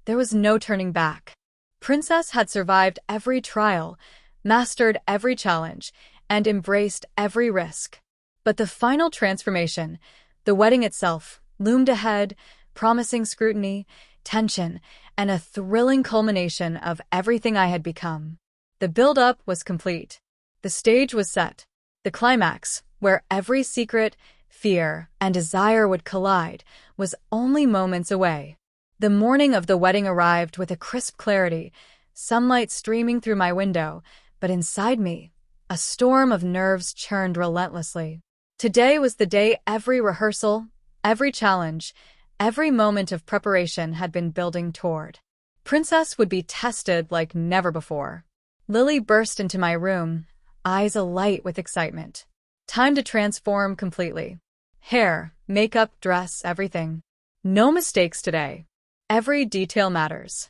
There was no turning back. Princess had survived every trial, mastered every challenge, and embraced every risk. But the final transformation, the wedding itself, loomed ahead, promising scrutiny, tension, and a thrilling culmination of everything I had become. The build-up was complete. The stage was set. The climax, where every secret, fear, and desire would collide, was only moments away. The morning of the wedding arrived with a crisp clarity, sunlight streaming through my window, but inside me, a storm of nerves churned relentlessly. Today was the day every rehearsal, every challenge, every moment of preparation had been building toward. Princess would be tested like never before. Lily burst into my room, eyes alight with excitement. Time to transform completely. Hair, makeup, dress, everything. No mistakes today. Every detail matters.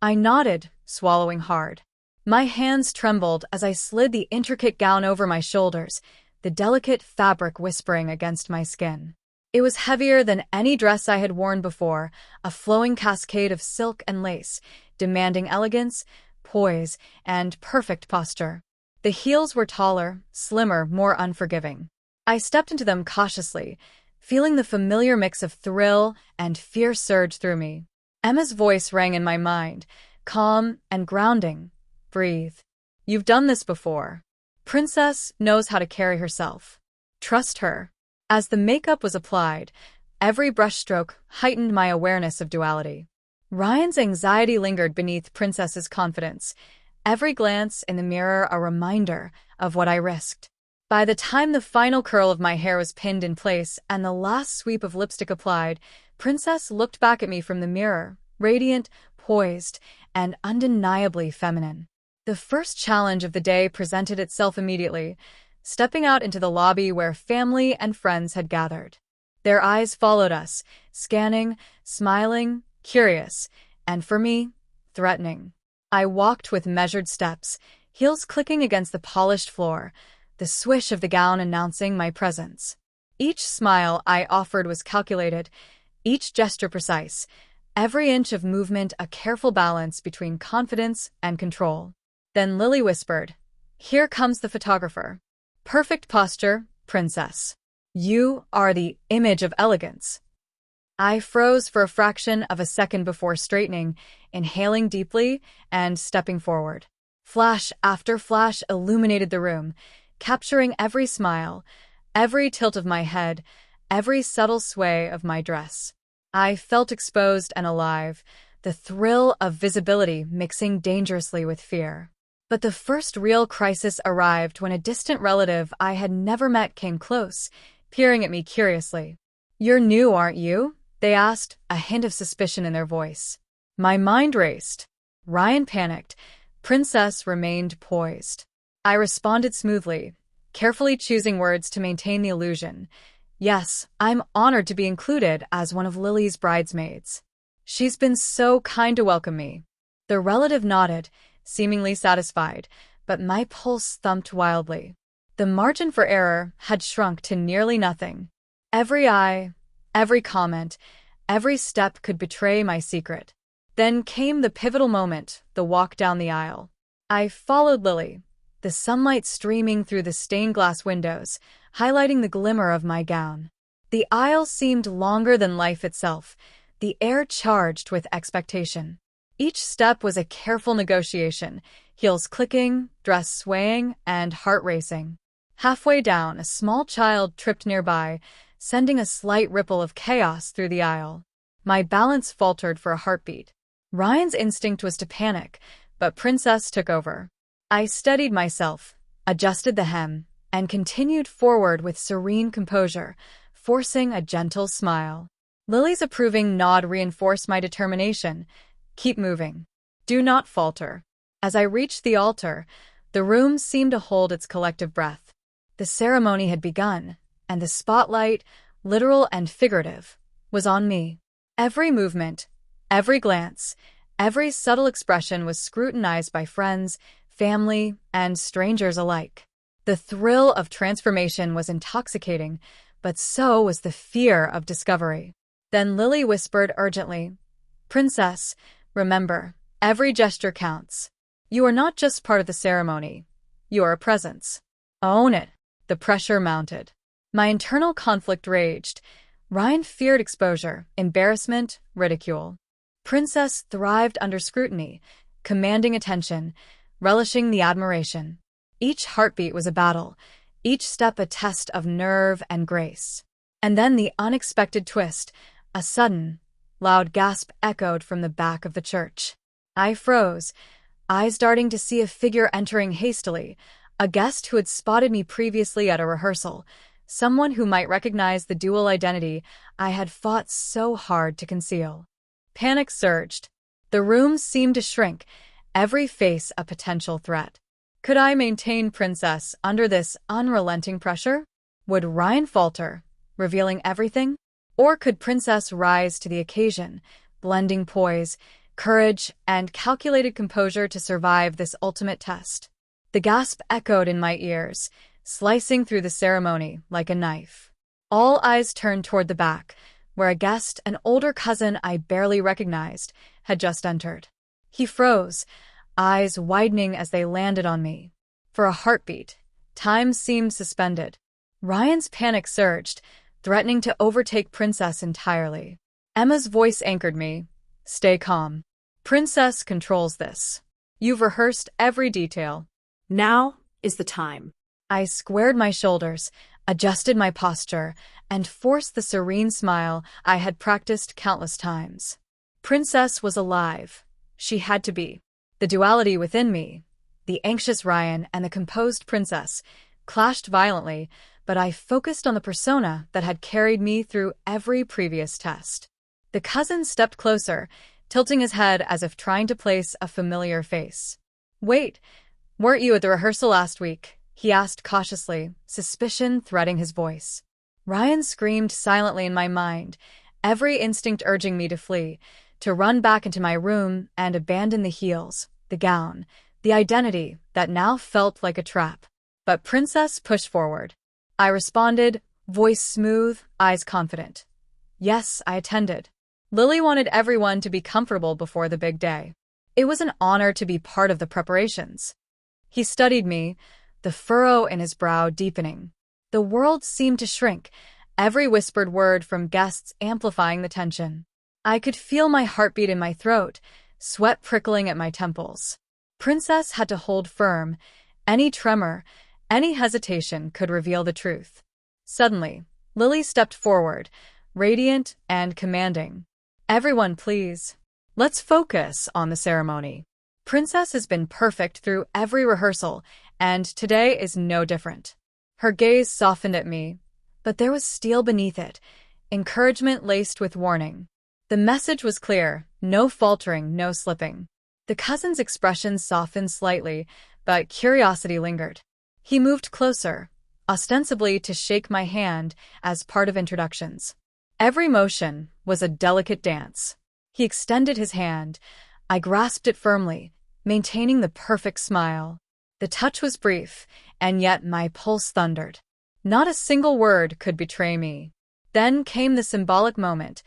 I nodded, swallowing hard. My hands trembled as I slid the intricate gown over my shoulders, the delicate fabric whispering against my skin. It was heavier than any dress I had worn before, a flowing cascade of silk and lace, demanding elegance, poise, and perfect posture. The heels were taller, slimmer, more unforgiving. I stepped into them cautiously, feeling the familiar mix of thrill and fear surge through me. Emma's voice rang in my mind, calm and grounding. "Breathe. You've done this before. Princess knows how to carry herself. Trust her." As the makeup was applied, every brushstroke heightened my awareness of duality. Ryan's anxiety lingered beneath Princess's confidence, every glance in the mirror a reminder of what I risked. By the time the final curl of my hair was pinned in place and the last sweep of lipstick applied, Princess looked back at me from the mirror, radiant, poised, and undeniably feminine. The first challenge of the day presented itself immediately, stepping out into the lobby where family and friends had gathered. Their eyes followed us, scanning, smiling, curious, and for me, threatening. I walked with measured steps, heels clicking against the polished floor, the swish of the gown announcing my presence. Each smile I offered was calculated, each gesture precise, every inch of movement a careful balance between confidence and control. Then Lily whispered, "Here comes the photographer. Perfect posture, Princess. You are the image of elegance." I froze for a fraction of a second before straightening, inhaling deeply and stepping forward. Flash after flash illuminated the room, capturing every smile, every tilt of my head, every subtle sway of my dress. I felt exposed and alive, the thrill of visibility mixing dangerously with fear. But the first real crisis arrived when a distant relative I had never met came close, peering at me curiously. "You're new, aren't you?" they asked, a hint of suspicion in their voice. My mind raced. Ryan panicked. Princess remained poised. I responded smoothly, carefully choosing words to maintain the illusion. "Yes, I'm honored to be included as one of Lily's bridesmaids. She's been so kind to welcome me." The relative nodded, seemingly satisfied, but my pulse thumped wildly. The margin for error had shrunk to nearly nothing. Every eye, every comment, every step could betray my secret. Then came the pivotal moment, the walk down the aisle. I followed Lily, the sunlight streaming through the stained glass windows, highlighting the glimmer of my gown. The aisle seemed longer than life itself, the air charged with expectation. Each step was a careful negotiation, heels clicking, dress swaying, and heart racing. Halfway down, a small child tripped nearby, sending a slight ripple of chaos through the aisle. My balance faltered for a heartbeat. Ryan's instinct was to panic, but Princess took over. I steadied myself, adjusted the hem, and continued forward with serene composure, forcing a gentle smile. Lily's approving nod reinforced my determination. Keep moving. Do not falter. As I reached the altar, the room seemed to hold its collective breath. The ceremony had begun, and the spotlight, literal and figurative, was on me. Every movement, every glance, every subtle expression was scrutinized by friends, family, and strangers alike. The thrill of transformation was intoxicating, but so was the fear of discovery. Then Lily whispered urgently, "Princess, remember, every gesture counts. You are not just part of the ceremony. You are a presence. Own it." The pressure mounted. My internal conflict raged. Ryan feared exposure, embarrassment, ridicule. Princess thrived under scrutiny, commanding attention, relishing the admiration. Each heartbeat was a battle, each step a test of nerve and grace. And then the unexpected twist, a sudden, loud gasp echoed from the back of the church. I froze, eyes darting to see a figure entering hastily, a guest who had spotted me previously at a rehearsal, someone who might recognize the dual identity I had fought so hard to conceal. Panic surged. The room seemed to shrink, every face a potential threat. Could I maintain Princess under this unrelenting pressure? Would Ryan falter, revealing everything? Or could Princess rise to the occasion, blending poise, courage, and calculated composure to survive this ultimate test? The gasp echoed in my ears, slicing through the ceremony like a knife. All eyes turned toward the back, where a guest, an older cousin I barely recognized, had just entered. He froze, eyes widening as they landed on me. For a heartbeat, time seemed suspended. Ryan's panic surged, threatening to overtake Princess entirely. Emma's voice anchored me. "Stay calm. Princess controls this. You've rehearsed every detail. Now is the time." I squared my shoulders, adjusted my posture, and forced the serene smile I had practiced countless times. Princess was alive. She had to be. The duality within me, the anxious Ryan and the composed Princess, clashed violently, but I focused on the persona that had carried me through every previous test. The cousin stepped closer, tilting his head as if trying to place a familiar face. "Wait, weren't you at the rehearsal last week?" he asked cautiously, suspicion threading his voice. Ryan screamed silently in my mind, every instinct urging me to flee, to run back into my room and abandon the heels, the gown, the identity that now felt like a trap. But Princess pushed forward. I responded, voice smooth, eyes confident. Yes, I attended. Lily wanted everyone to be comfortable before the big day. It was an honor to be part of the preparations. He studied me, the furrow in his brow deepening. The world seemed to shrink, every whispered word from guests amplifying the tension. I could feel my heartbeat in my throat, sweat prickling at my temples. Princess had to hold firm. Any tremor, any hesitation could reveal the truth. Suddenly, Lily stepped forward, radiant and commanding. "Everyone, please. Let's focus on the ceremony. Princess has been perfect through every rehearsal, and today is no different." Her gaze softened at me, but there was steel beneath it, encouragement laced with warning. The message was clear, no faltering, no slipping. The cousin's expression softened slightly, but curiosity lingered. He moved closer, ostensibly to shake my hand as part of introductions. Every motion was a delicate dance. He extended his hand. I grasped it firmly, maintaining the perfect smile. The touch was brief, and yet my pulse thundered. Not a single word could betray me. Then came the symbolic moment,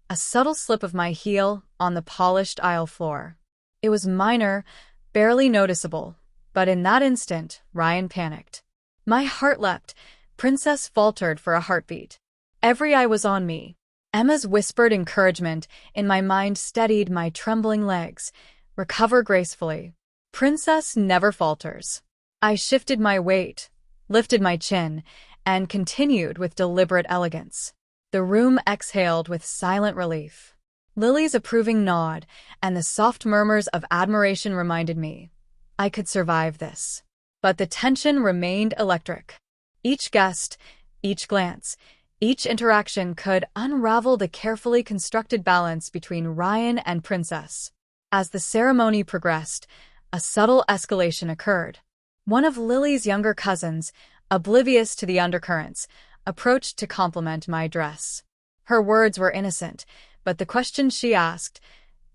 a subtle slip of my heel on the polished aisle floor. It was minor, barely noticeable, but in that instant, Ryan panicked. My heart leapt. Princess faltered for a heartbeat. Every eye was on me. Emma's whispered encouragement in my mind steadied my trembling legs. Recover gracefully. Princess never falters. I shifted my weight, lifted my chin, and continued with deliberate elegance. The room exhaled with silent relief. Lily's approving nod and the soft murmurs of admiration reminded me I could survive this. But the tension remained electric. Each guest, each glance, each interaction could unravel the carefully constructed balance between Ryan and Princess. As the ceremony progressed, a subtle escalation occurred. One of Lily's younger cousins, oblivious to the undercurrents, approached to compliment my dress. Her words were innocent, but the question she asked,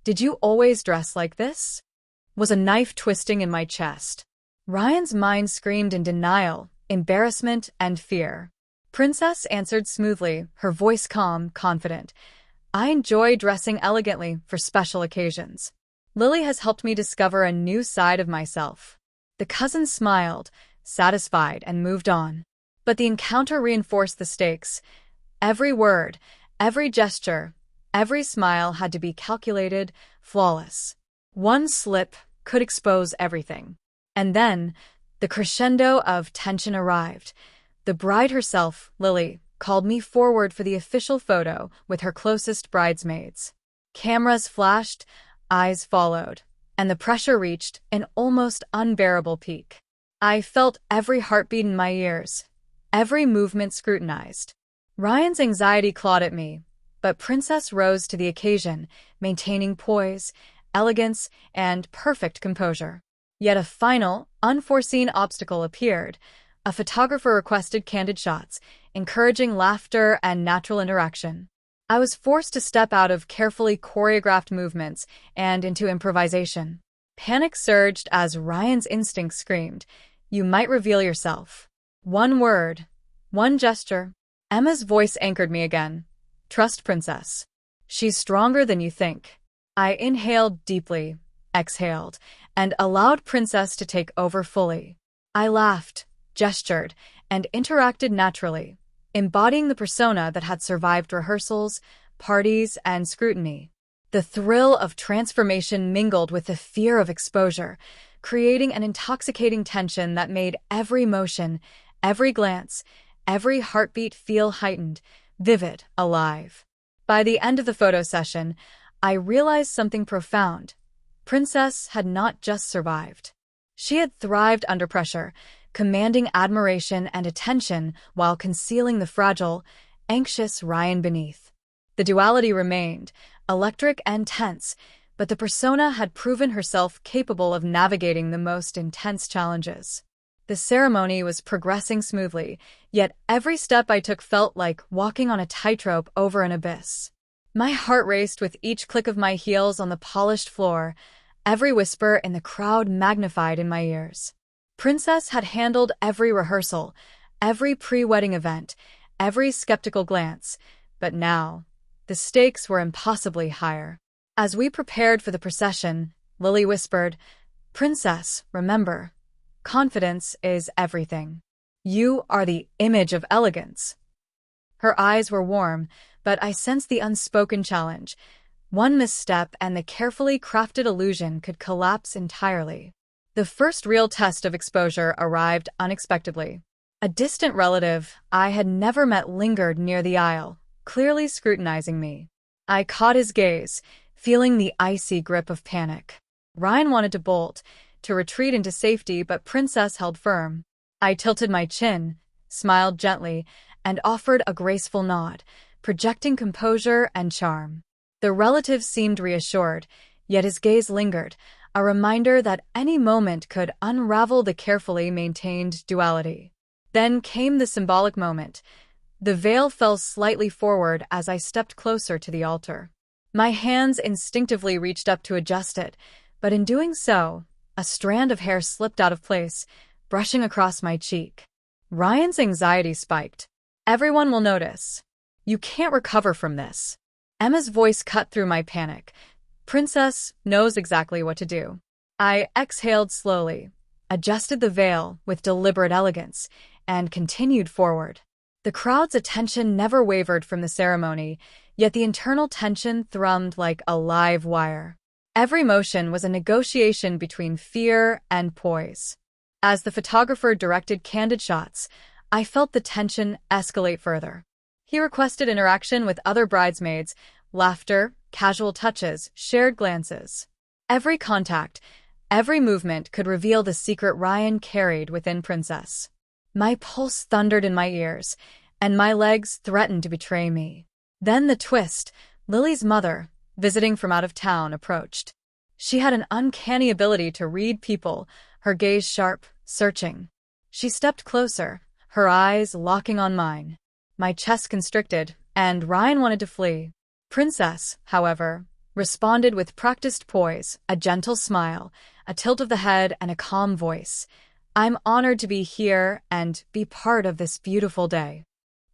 "Did you always dress like this?" was a knife twisting in my chest. Ryan's mind screamed in denial, embarrassment, and fear. Princess answered smoothly, her voice calm, confident. "I enjoy dressing elegantly for special occasions. Lily has helped me discover a new side of myself." The cousin smiled, satisfied, and moved on. But the encounter reinforced the stakes. Every word, every gesture, every smile had to be calculated, flawless. One slip could expose everything. And then, the crescendo of tension arrived. The bride herself, Lily, called me forward for the official photo with her closest bridesmaids. Cameras flashed, eyes followed, and the pressure reached an almost unbearable peak. I felt every heartbeat in my ears, every movement scrutinized. Ryan's anxiety clawed at me, but Princess rose to the occasion, maintaining poise, elegance, and perfect composure. Yet a final, unforeseen obstacle appeared. A photographer requested candid shots, encouraging laughter and natural interaction. I was forced to step out of carefully choreographed movements and into improvisation. Panic surged as Ryan's instinct screamed, "You might reveal yourself." One word, one gesture. Emma's voice anchored me again. "Trust Princess. She's stronger than you think." I inhaled deeply, exhaled, and allowed Princess to take over fully. I laughed, gestured, and interacted naturally, embodying the persona that had survived rehearsals, parties, and scrutiny. The thrill of transformation mingled with the fear of exposure, creating an intoxicating tension that made every motion, every glance, every heartbeat feel heightened, vivid, alive. By the end of the photo session, I realized something profound. Princess had not just survived. She had thrived under pressure, commanding admiration and attention while concealing the fragile, anxious Ryan beneath. The duality remained, electric and tense, but the persona had proven herself capable of navigating the most intense challenges. The ceremony was progressing smoothly, yet every step I took felt like walking on a tightrope over an abyss. My heart raced with each click of my heels on the polished floor, every whisper in the crowd magnified in my ears. Princess had handled every rehearsal, every pre-wedding event, every skeptical glance, but now, the stakes were impossibly higher. As we prepared for the procession, Lily whispered, "Princess, remember, confidence is everything. You are the image of elegance." Her eyes were warm, but I sensed the unspoken challenge. One misstep and the carefully crafted illusion could collapse entirely. The first real test of exposure arrived unexpectedly. A distant relative I had never met lingered near the aisle, clearly scrutinizing me. I caught his gaze, feeling the icy grip of panic. Ryan wanted to bolt, to retreat into safety, but Princess held firm. I tilted my chin, smiled gently, and offered a graceful nod, projecting composure and charm. The relative seemed reassured, yet his gaze lingered, a reminder that any moment could unravel the carefully maintained duality. Then came the symbolic moment. The veil fell slightly forward as I stepped closer to the altar. My hands instinctively reached up to adjust it, but in doing so, a strand of hair slipped out of place, brushing across my cheek. Ryan's anxiety spiked. "Everyone will notice. You can't recover from this. Emma's voice cut through my panic. Princess knows exactly what to do. I exhaled slowly, adjusted the veil with deliberate elegance, and continued forward. The crowd's attention never wavered from the ceremony, yet the internal tension thrummed like a live wire. Every motion was a negotiation between fear and poise. As the photographer directed candid shots, I felt the tension escalate further. He requested interaction with other bridesmaids, laughter, casual touches, shared glances. Every contact, every movement could reveal the secret Ryan carried within Princess. My pulse thundered in my ears, and my legs threatened to betray me. Then the twist. Lily's mother, visiting from out of town, approached. She had an uncanny ability to read people, her gaze sharp, searching. She stepped closer, her eyes locking on mine. My chest constricted, and Ryan wanted to flee. Princess, however, responded with practiced poise, a gentle smile, a tilt of the head, and a calm voice. I'm honored to be here and be part of this beautiful day.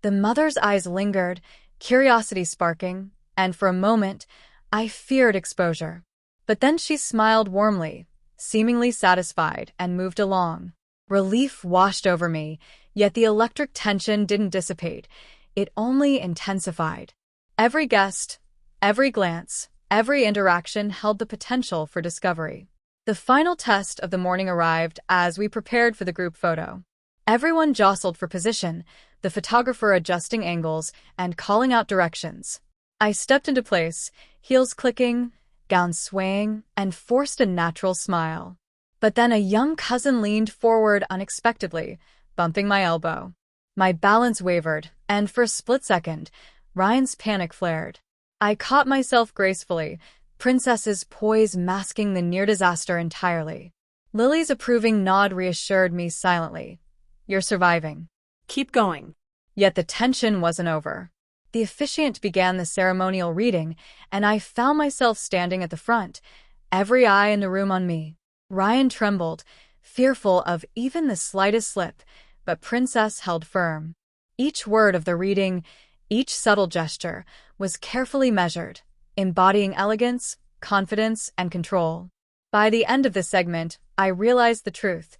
The mother's eyes lingered, curiosity sparking, and for a moment, I feared exposure. But then she smiled warmly, seemingly satisfied, and moved along. Relief washed over me, yet the electric tension didn't dissipate. It only intensified. Every guest, every glance, every interaction held the potential for discovery. The final test of the morning arrived as we prepared for the group photo. Everyone jostled for position, the photographer adjusting angles and calling out directions. I stepped into place, heels clicking, gown swaying, and forced a natural smile. But then a young cousin leaned forward unexpectedly, bumping my elbow. My balance wavered, and for a split second, Ryan's panic flared. I caught myself gracefully, Princess's poise masking the near disaster entirely. Lily's approving nod reassured me silently. You're surviving. Keep going. Yet the tension wasn't over. The officiant began the ceremonial reading, and I found myself standing at the front, every eye in the room on me. Ryan trembled, fearful of even the slightest slip, but Princess held firm. Each word of the reading, each subtle gesture, was carefully measured, embodying elegance, confidence, and control. By the end of the segment, I realized the truth.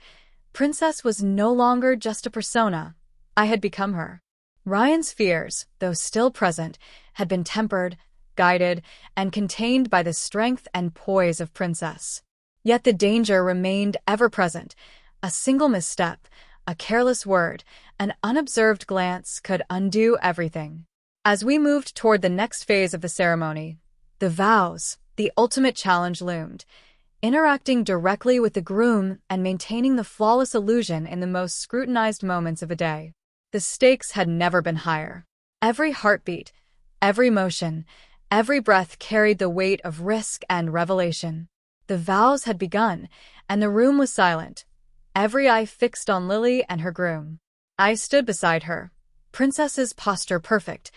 Princess was no longer just a persona. I had become her. Ryan's fears, though still present, had been tempered, guided, and contained by the strength and poise of Princess. Yet the danger remained ever present. A single misstep, a careless word, an unobserved glance could undo everything. As we moved toward the next phase of the ceremony, the vows, the ultimate challenge loomed. Interacting directly with the groom and maintaining the flawless illusion in the most scrutinized moments of the day. The stakes had never been higher. Every heartbeat, every motion, every breath carried the weight of risk and revelation. The vows had begun, and the room was silent, every eye fixed on Lily and her groom. I stood beside her, Princess's posture perfect,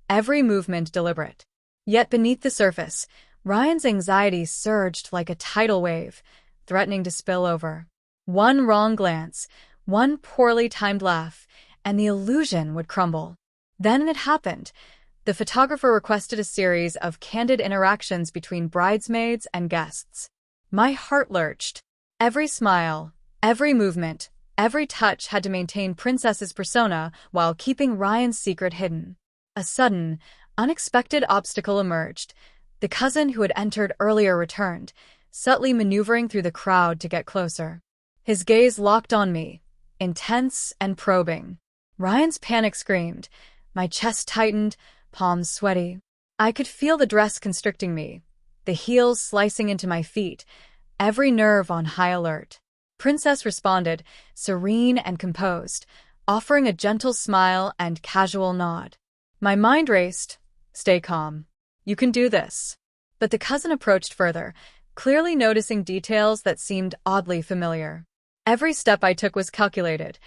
every movement deliberate. Yet beneath the surface, Ryan's anxiety surged like a tidal wave, threatening to spill over. One wrong glance, one poorly timed laugh, and the illusion would crumble. Then it happened. The photographer requested a series of candid interactions between bridesmaids and guests. My heart lurched. Every smile, every movement, every touch had to maintain Princess's persona while keeping Ryan's secret hidden. A sudden, unexpected obstacle emerged. The cousin who had entered earlier returned, subtly maneuvering through the crowd to get closer. His gaze locked on me, intense and probing. Ryan's panic screamed. My chest tightened, palms sweaty. I could feel the dress constricting me, the heels slicing into my feet, every nerve on high alert. Princess responded, serene and composed, offering a gentle smile and casual nod. My mind raced. Stay calm. You can do this. But the cousin approached further, clearly noticing details that seemed oddly familiar. Every step I took was calculated,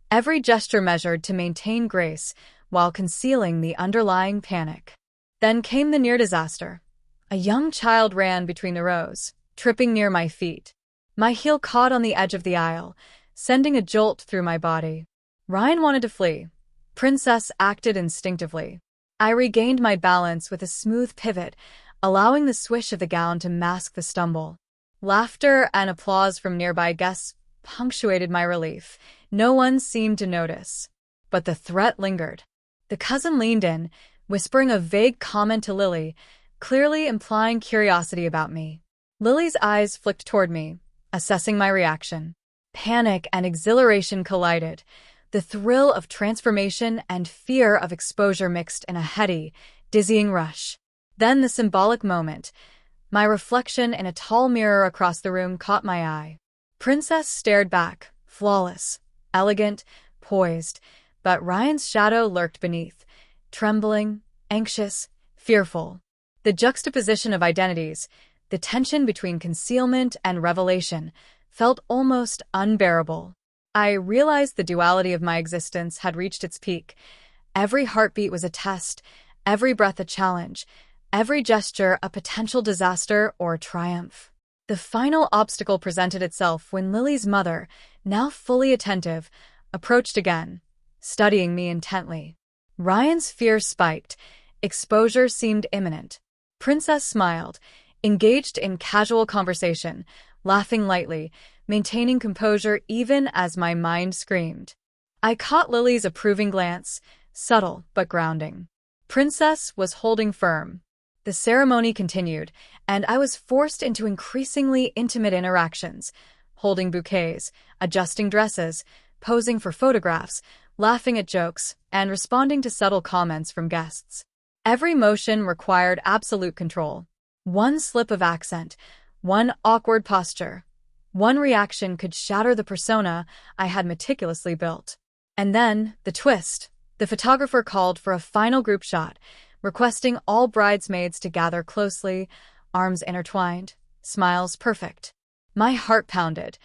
every gesture measured to maintain grace while concealing the underlying panic. Then came the near disaster. A young child ran between the rows, tripping near my feet. My heel caught on the edge of the aisle, sending a jolt through my body. Ryan wanted to flee. Princess acted instinctively. I regained my balance with a smooth pivot, allowing the swish of the gown to mask the stumble. Laughter and applause from nearby guests punctuated my relief. No one seemed to notice. But the threat lingered. The cousin leaned in, whispering a vague comment to Lily, clearly implying curiosity about me. Lily's eyes flicked toward me, assessing my reaction. Panic and exhilaration collided. The thrill of transformation and fear of exposure mixed in a heady, dizzying rush. Then the symbolic moment. My reflection in a tall mirror across the room caught my eye. Princess stared back, flawless, elegant, poised, but Ryan's shadow lurked beneath, trembling, anxious, fearful. The juxtaposition of identities, the tension between concealment and revelation, felt almost unbearable. I realized the duality of my existence had reached its peak. Every heartbeat was a test, every breath a challenge, every gesture a potential disaster or triumph. The final obstacle presented itself when Lily's mother, now fully attentive, approached again, studying me intently. Ryan's fear spiked. Exposure seemed imminent. Princess smiled, engaged in casual conversation, laughing lightly, maintaining composure even as my mind screamed. I caught Lily's approving glance, subtle but grounding. Princess was holding firm. The ceremony continued, and I was forced into increasingly intimate interactions, holding bouquets, adjusting dresses, posing for photographs, laughing at jokes, and responding to subtle comments from guests. Every motion required absolute control. One slip of accent, one awkward posture, one reaction could shatter the persona I had meticulously built. And then, the twist. The photographer called for a final group shot, requesting all bridesmaids to gather closely, arms intertwined, smiles perfect. My heart pounded.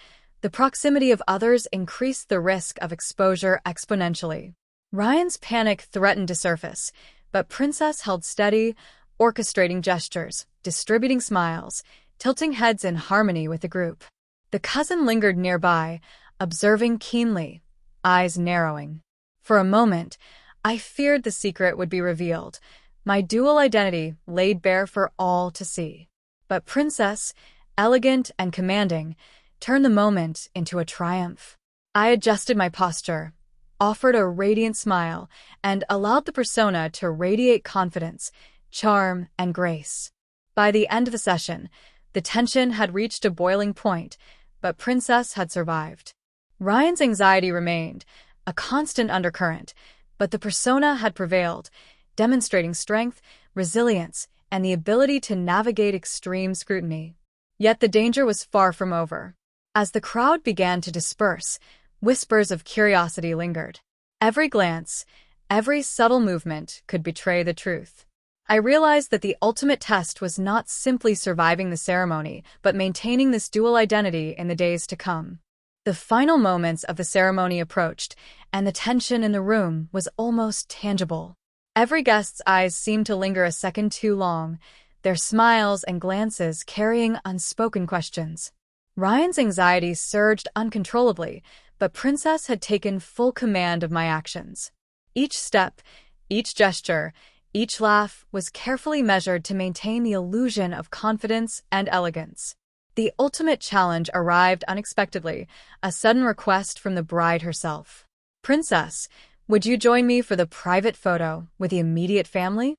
The proximity of others increased the risk of exposure exponentially. Ryan's panic threatened to surface, but Princess held steady, orchestrating gestures, distributing smiles, tilting heads in harmony with the group. The cousin lingered nearby, observing keenly, eyes narrowing. For a moment, I feared the secret would be revealed, my dual identity laid bare for all to see. But Princess, elegant and commanding, turned the moment into a triumph. I adjusted my posture, offered a radiant smile, and allowed the persona to radiate confidence, charm, and grace. By the end of the session, the tension had reached a boiling point, but Princess had survived. Ryan's anxiety remained, a constant undercurrent, but the persona had prevailed, demonstrating strength, resilience, and the ability to navigate extreme scrutiny. Yet the danger was far from over. As the crowd began to disperse, whispers of curiosity lingered. Every glance, every subtle movement could betray the truth. I realized that the ultimate test was not simply surviving the ceremony, but maintaining this dual identity in the days to come. The final moments of the ceremony approached, and the tension in the room was almost tangible. Every guest's eyes seemed to linger a second too long, their smiles and glances carrying unspoken questions. Ryan's anxiety surged uncontrollably, but Princess had taken full command of my actions. Each step, each gesture, each laugh was carefully measured to maintain the illusion of confidence and elegance. The ultimate challenge arrived unexpectedly, a sudden request from the bride herself. "Princess, would you join me for the private photo with the immediate family?"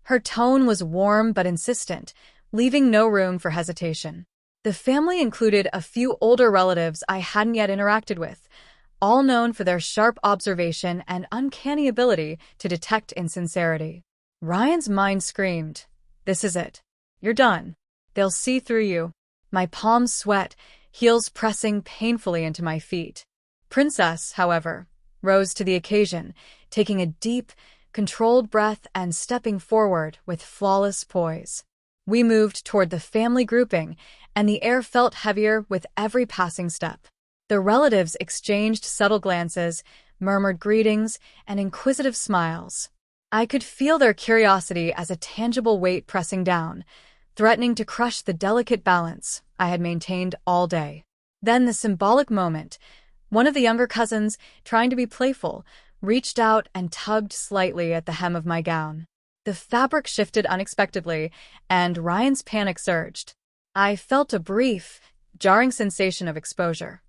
Her tone was warm but insistent, leaving no room for hesitation. The family included a few older relatives I hadn't yet interacted with, all known for their sharp observation and uncanny ability to detect insincerity. Ryan's mind screamed, "This is it. You're done. They'll see through you." My palms sweat, heels pressing painfully into my feet. Princess, however, rose to the occasion, taking a deep, controlled breath and stepping forward with flawless poise. We moved toward the family grouping, and the air felt heavier with every passing step. The relatives exchanged subtle glances, murmured greetings, and inquisitive smiles. I could feel their curiosity as a tangible weight pressing down, threatening to crush the delicate balance I had maintained all day. Then the symbolic moment. One of the younger cousins, trying to be playful, reached out and tugged slightly at the hem of my gown. The fabric shifted unexpectedly, and Ryan's panic surged. I felt a brief, jarring sensation of exposure.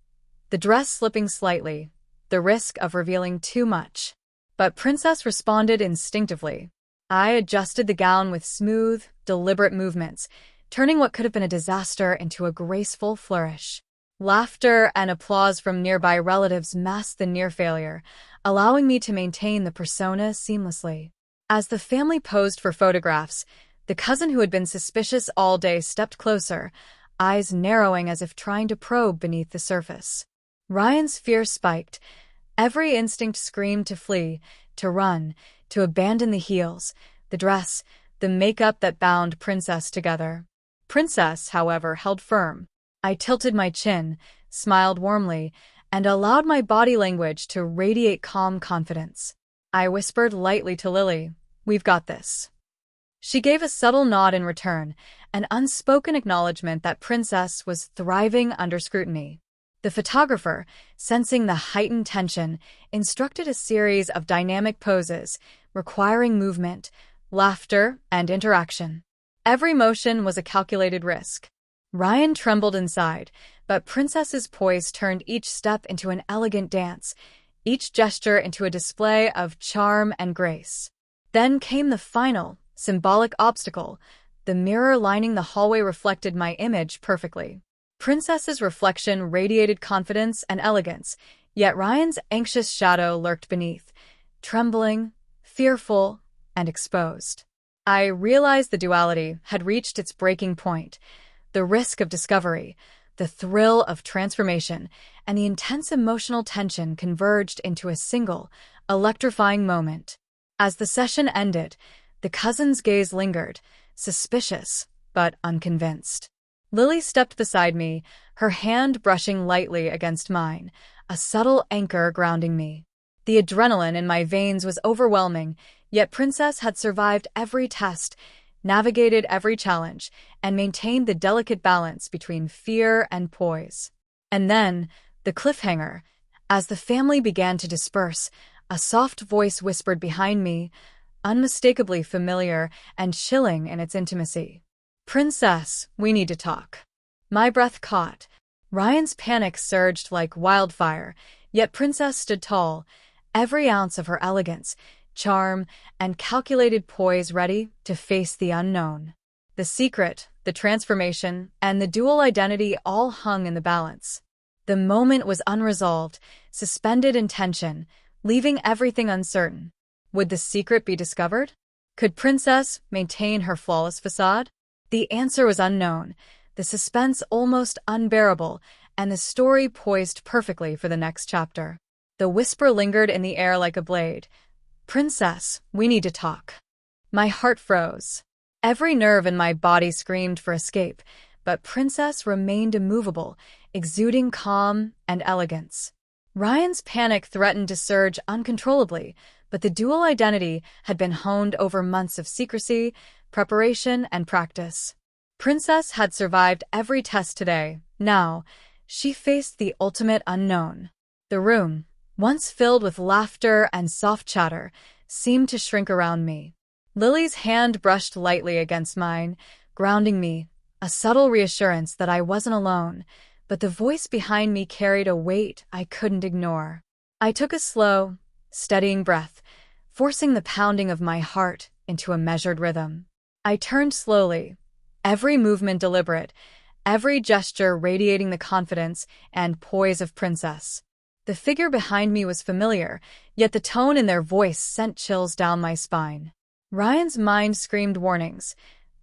The dress slipping slightly, the risk of revealing too much. But Princess responded instinctively. I adjusted the gown with smooth, deliberate movements, turning what could have been a disaster into a graceful flourish. Laughter and applause from nearby relatives masked the near failure, allowing me to maintain the persona seamlessly. As the family posed for photographs, the cousin who had been suspicious all day stepped closer, eyes narrowing as if trying to probe beneath the surface. Ryan's fear spiked. Every instinct screamed to flee, to run, to abandon the heels, the dress, the makeup that bound Princess together. Princess, however, held firm. I tilted my chin, smiled warmly, and allowed my body language to radiate calm confidence. I whispered lightly to Lily, "We've got this." She gave a subtle nod in return, an unspoken acknowledgement that Princess was thriving under scrutiny. The photographer, sensing the heightened tension, instructed a series of dynamic poses, requiring movement, laughter, and interaction. Every motion was a calculated risk. Ryan trembled inside, but Princess's poise turned each step into an elegant dance, each gesture into a display of charm and grace. Then came the final, symbolic obstacle. The mirror lining the hallway reflected my image perfectly. Princess's reflection radiated confidence and elegance, yet Ryan's anxious shadow lurked beneath, trembling, fearful, and exposed. I realized the duality had reached its breaking point. The risk of discovery, the thrill of transformation, and the intense emotional tension converged into a single, electrifying moment. As the session ended, the cousin's gaze lingered, suspicious but unconvinced. Lily stepped beside me, her hand brushing lightly against mine, a subtle anchor grounding me. The adrenaline in my veins was overwhelming, yet Princess had survived every test, navigated every challenge, and maintained the delicate balance between fear and poise. And then, the cliffhanger. As the family began to disperse, a soft voice whispered behind me, unmistakably familiar and chilling in its intimacy. "Princess, we need to talk." My breath caught. Ryan's panic surged like wildfire, yet Princess stood tall, every ounce of her elegance, charm, and calculated poise ready to face the unknown. The secret, the transformation, and the dual identity all hung in the balance. The moment was unresolved, suspended in tension, leaving everything uncertain. Would the secret be discovered? Could Princess maintain her flawless facade? The answer was unknown, the suspense almost unbearable, and the story poised perfectly for the next chapter. The whisper lingered in the air like a blade. "Princess, we need to talk." My heart froze. Every nerve in my body screamed for escape, but Princess remained immovable, exuding calm and elegance. Ryan's panic threatened to surge uncontrollably, but the dual identity had been honed over months of secrecy, preparation, and practice. Princess had survived every test today. Now, she faced the ultimate unknown. The room, once filled with laughter and soft chatter, seemed to shrink around me. Lily's hand brushed lightly against mine, grounding me, a subtle reassurance that I wasn't alone, but the voice behind me carried a weight I couldn't ignore. I took a slow, steadying breath, forcing the pounding of my heart into a measured rhythm. I turned slowly, every movement deliberate, every gesture radiating the confidence and poise of Princess. The figure behind me was familiar, yet the tone in their voice sent chills down my spine. Ryan's mind screamed warnings.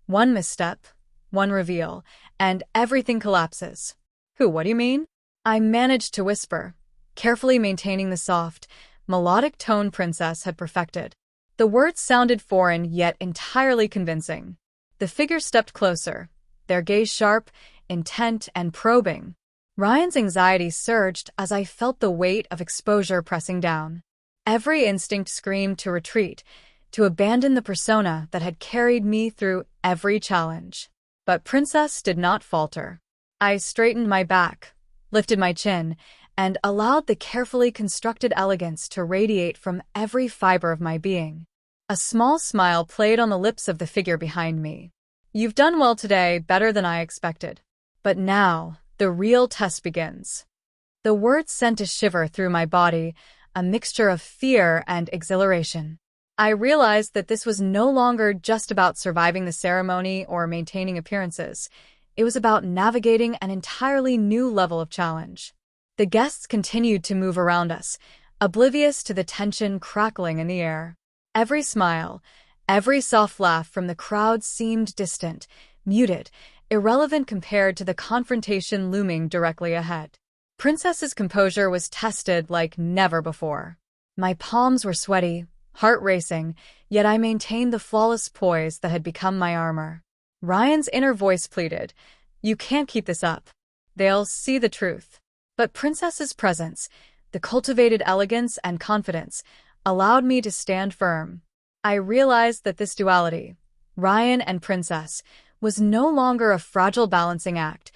One misstep, one reveal, and everything collapses. What do you mean?" I managed to whisper, carefully maintaining the soft, melodic tone Princess had perfected. The words sounded foreign yet entirely convincing. The figure stepped closer, their gaze sharp, intent, and probing. Ryan's anxiety surged as I felt the weight of exposure pressing down. Every instinct screamed to retreat, to abandon the persona that had carried me through every challenge. But Princess did not falter. I straightened my back, lifted my chin, and allowed the carefully constructed elegance to radiate from every fiber of my being. A small smile played on the lips of the figure behind me. "You've done well today, better than I expected. But now, the real test begins." The words sent a shiver through my body, a mixture of fear and exhilaration. I realized that this was no longer just about surviving the ceremony or maintaining appearances. It was about navigating an entirely new level of challenge. The guests continued to move around us, oblivious to the tension crackling in the air. Every smile, every soft laugh from the crowd seemed distant, muted, irrelevant compared to the confrontation looming directly ahead. Princess's composure was tested like never before. My palms were sweaty, heart racing, yet I maintained the flawless poise that had become my armor. Ryan's inner voice pleaded, "You can't keep this up. They'll see the truth." But Princess's presence, the cultivated elegance and confidence, allowed me to stand firm. I realized that this duality, Ryan and Princess, was no longer a fragile balancing act.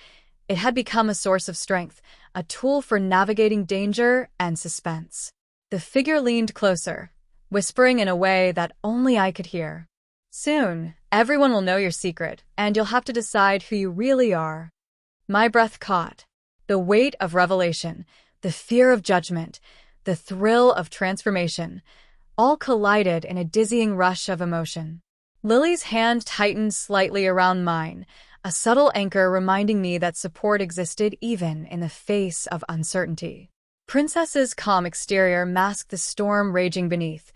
It had become a source of strength, a tool for navigating danger and suspense. The figure leaned closer, whispering in a way that only I could hear. "Soon, everyone will know your secret, and you'll have to decide who you really are." My breath caught. The weight of revelation, the fear of judgment, the thrill of transformation, all collided in a dizzying rush of emotion. Lily's hand tightened slightly around mine, a subtle anchor reminding me that support existed even in the face of uncertainty. Princess's calm exterior masked the storm raging beneath,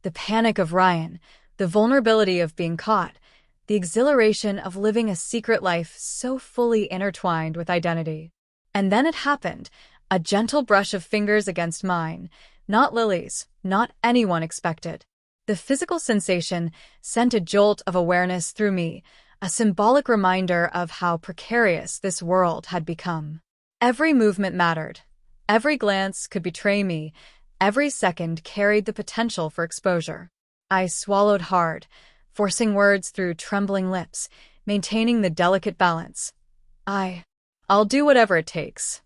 the panic of Ryan, the vulnerability of being caught, the exhilaration of living a secret life so fully intertwined with identity. And then it happened, a gentle brush of fingers against mine, not Lily's, not anyone expected. The physical sensation sent a jolt of awareness through me, a symbolic reminder of how precarious this world had become. Every movement mattered. Every glance could betray me. Every second carried the potential for exposure. I swallowed hard, forcing words through trembling lips, maintaining the delicate balance. I'll do whatever it takes."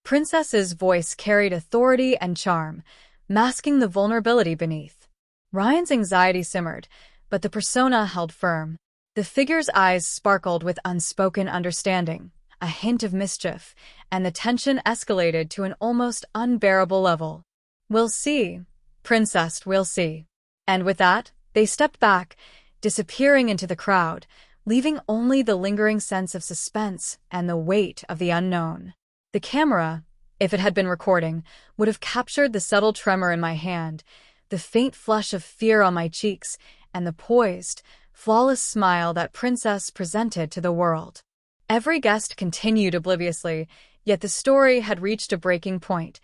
Princess's voice carried authority and charm, masking the vulnerability beneath. Ryan's anxiety simmered, but the persona held firm. The figure's eyes sparkled with unspoken understanding, a hint of mischief, and the tension escalated to an almost unbearable level. "We'll see, Princess, we'll see." And with that, they stepped back, disappearing into the crowd, leaving only the lingering sense of suspense and the weight of the unknown. The camera, if it had been recording, would have captured the subtle tremor in my hand, the faint flush of fear on my cheeks, and the poised, flawless smile that Princess presented to the world. Every guest continued obliviously, yet the story had reached a breaking point.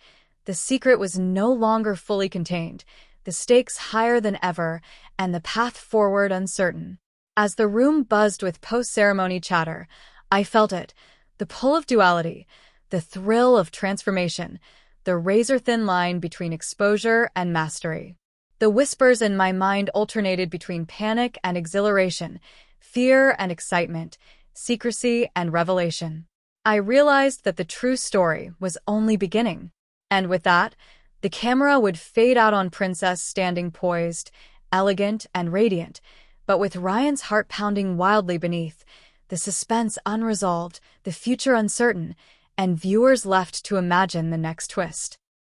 The secret was no longer fully contained, the stakes higher than ever, and the path forward uncertain. As the room buzzed with post-ceremony chatter, I felt it, the pull of duality, the thrill of transformation, the razor-thin line between exposure and mastery. The whispers in my mind alternated between panic and exhilaration, fear and excitement, secrecy and revelation. I realized that the true story was only beginning. And with that, the camera would fade out on Princess standing poised, elegant and radiant, but with Ryan's heart pounding wildly beneath, the suspense unresolved, the future uncertain, and viewers left to imagine the next twist.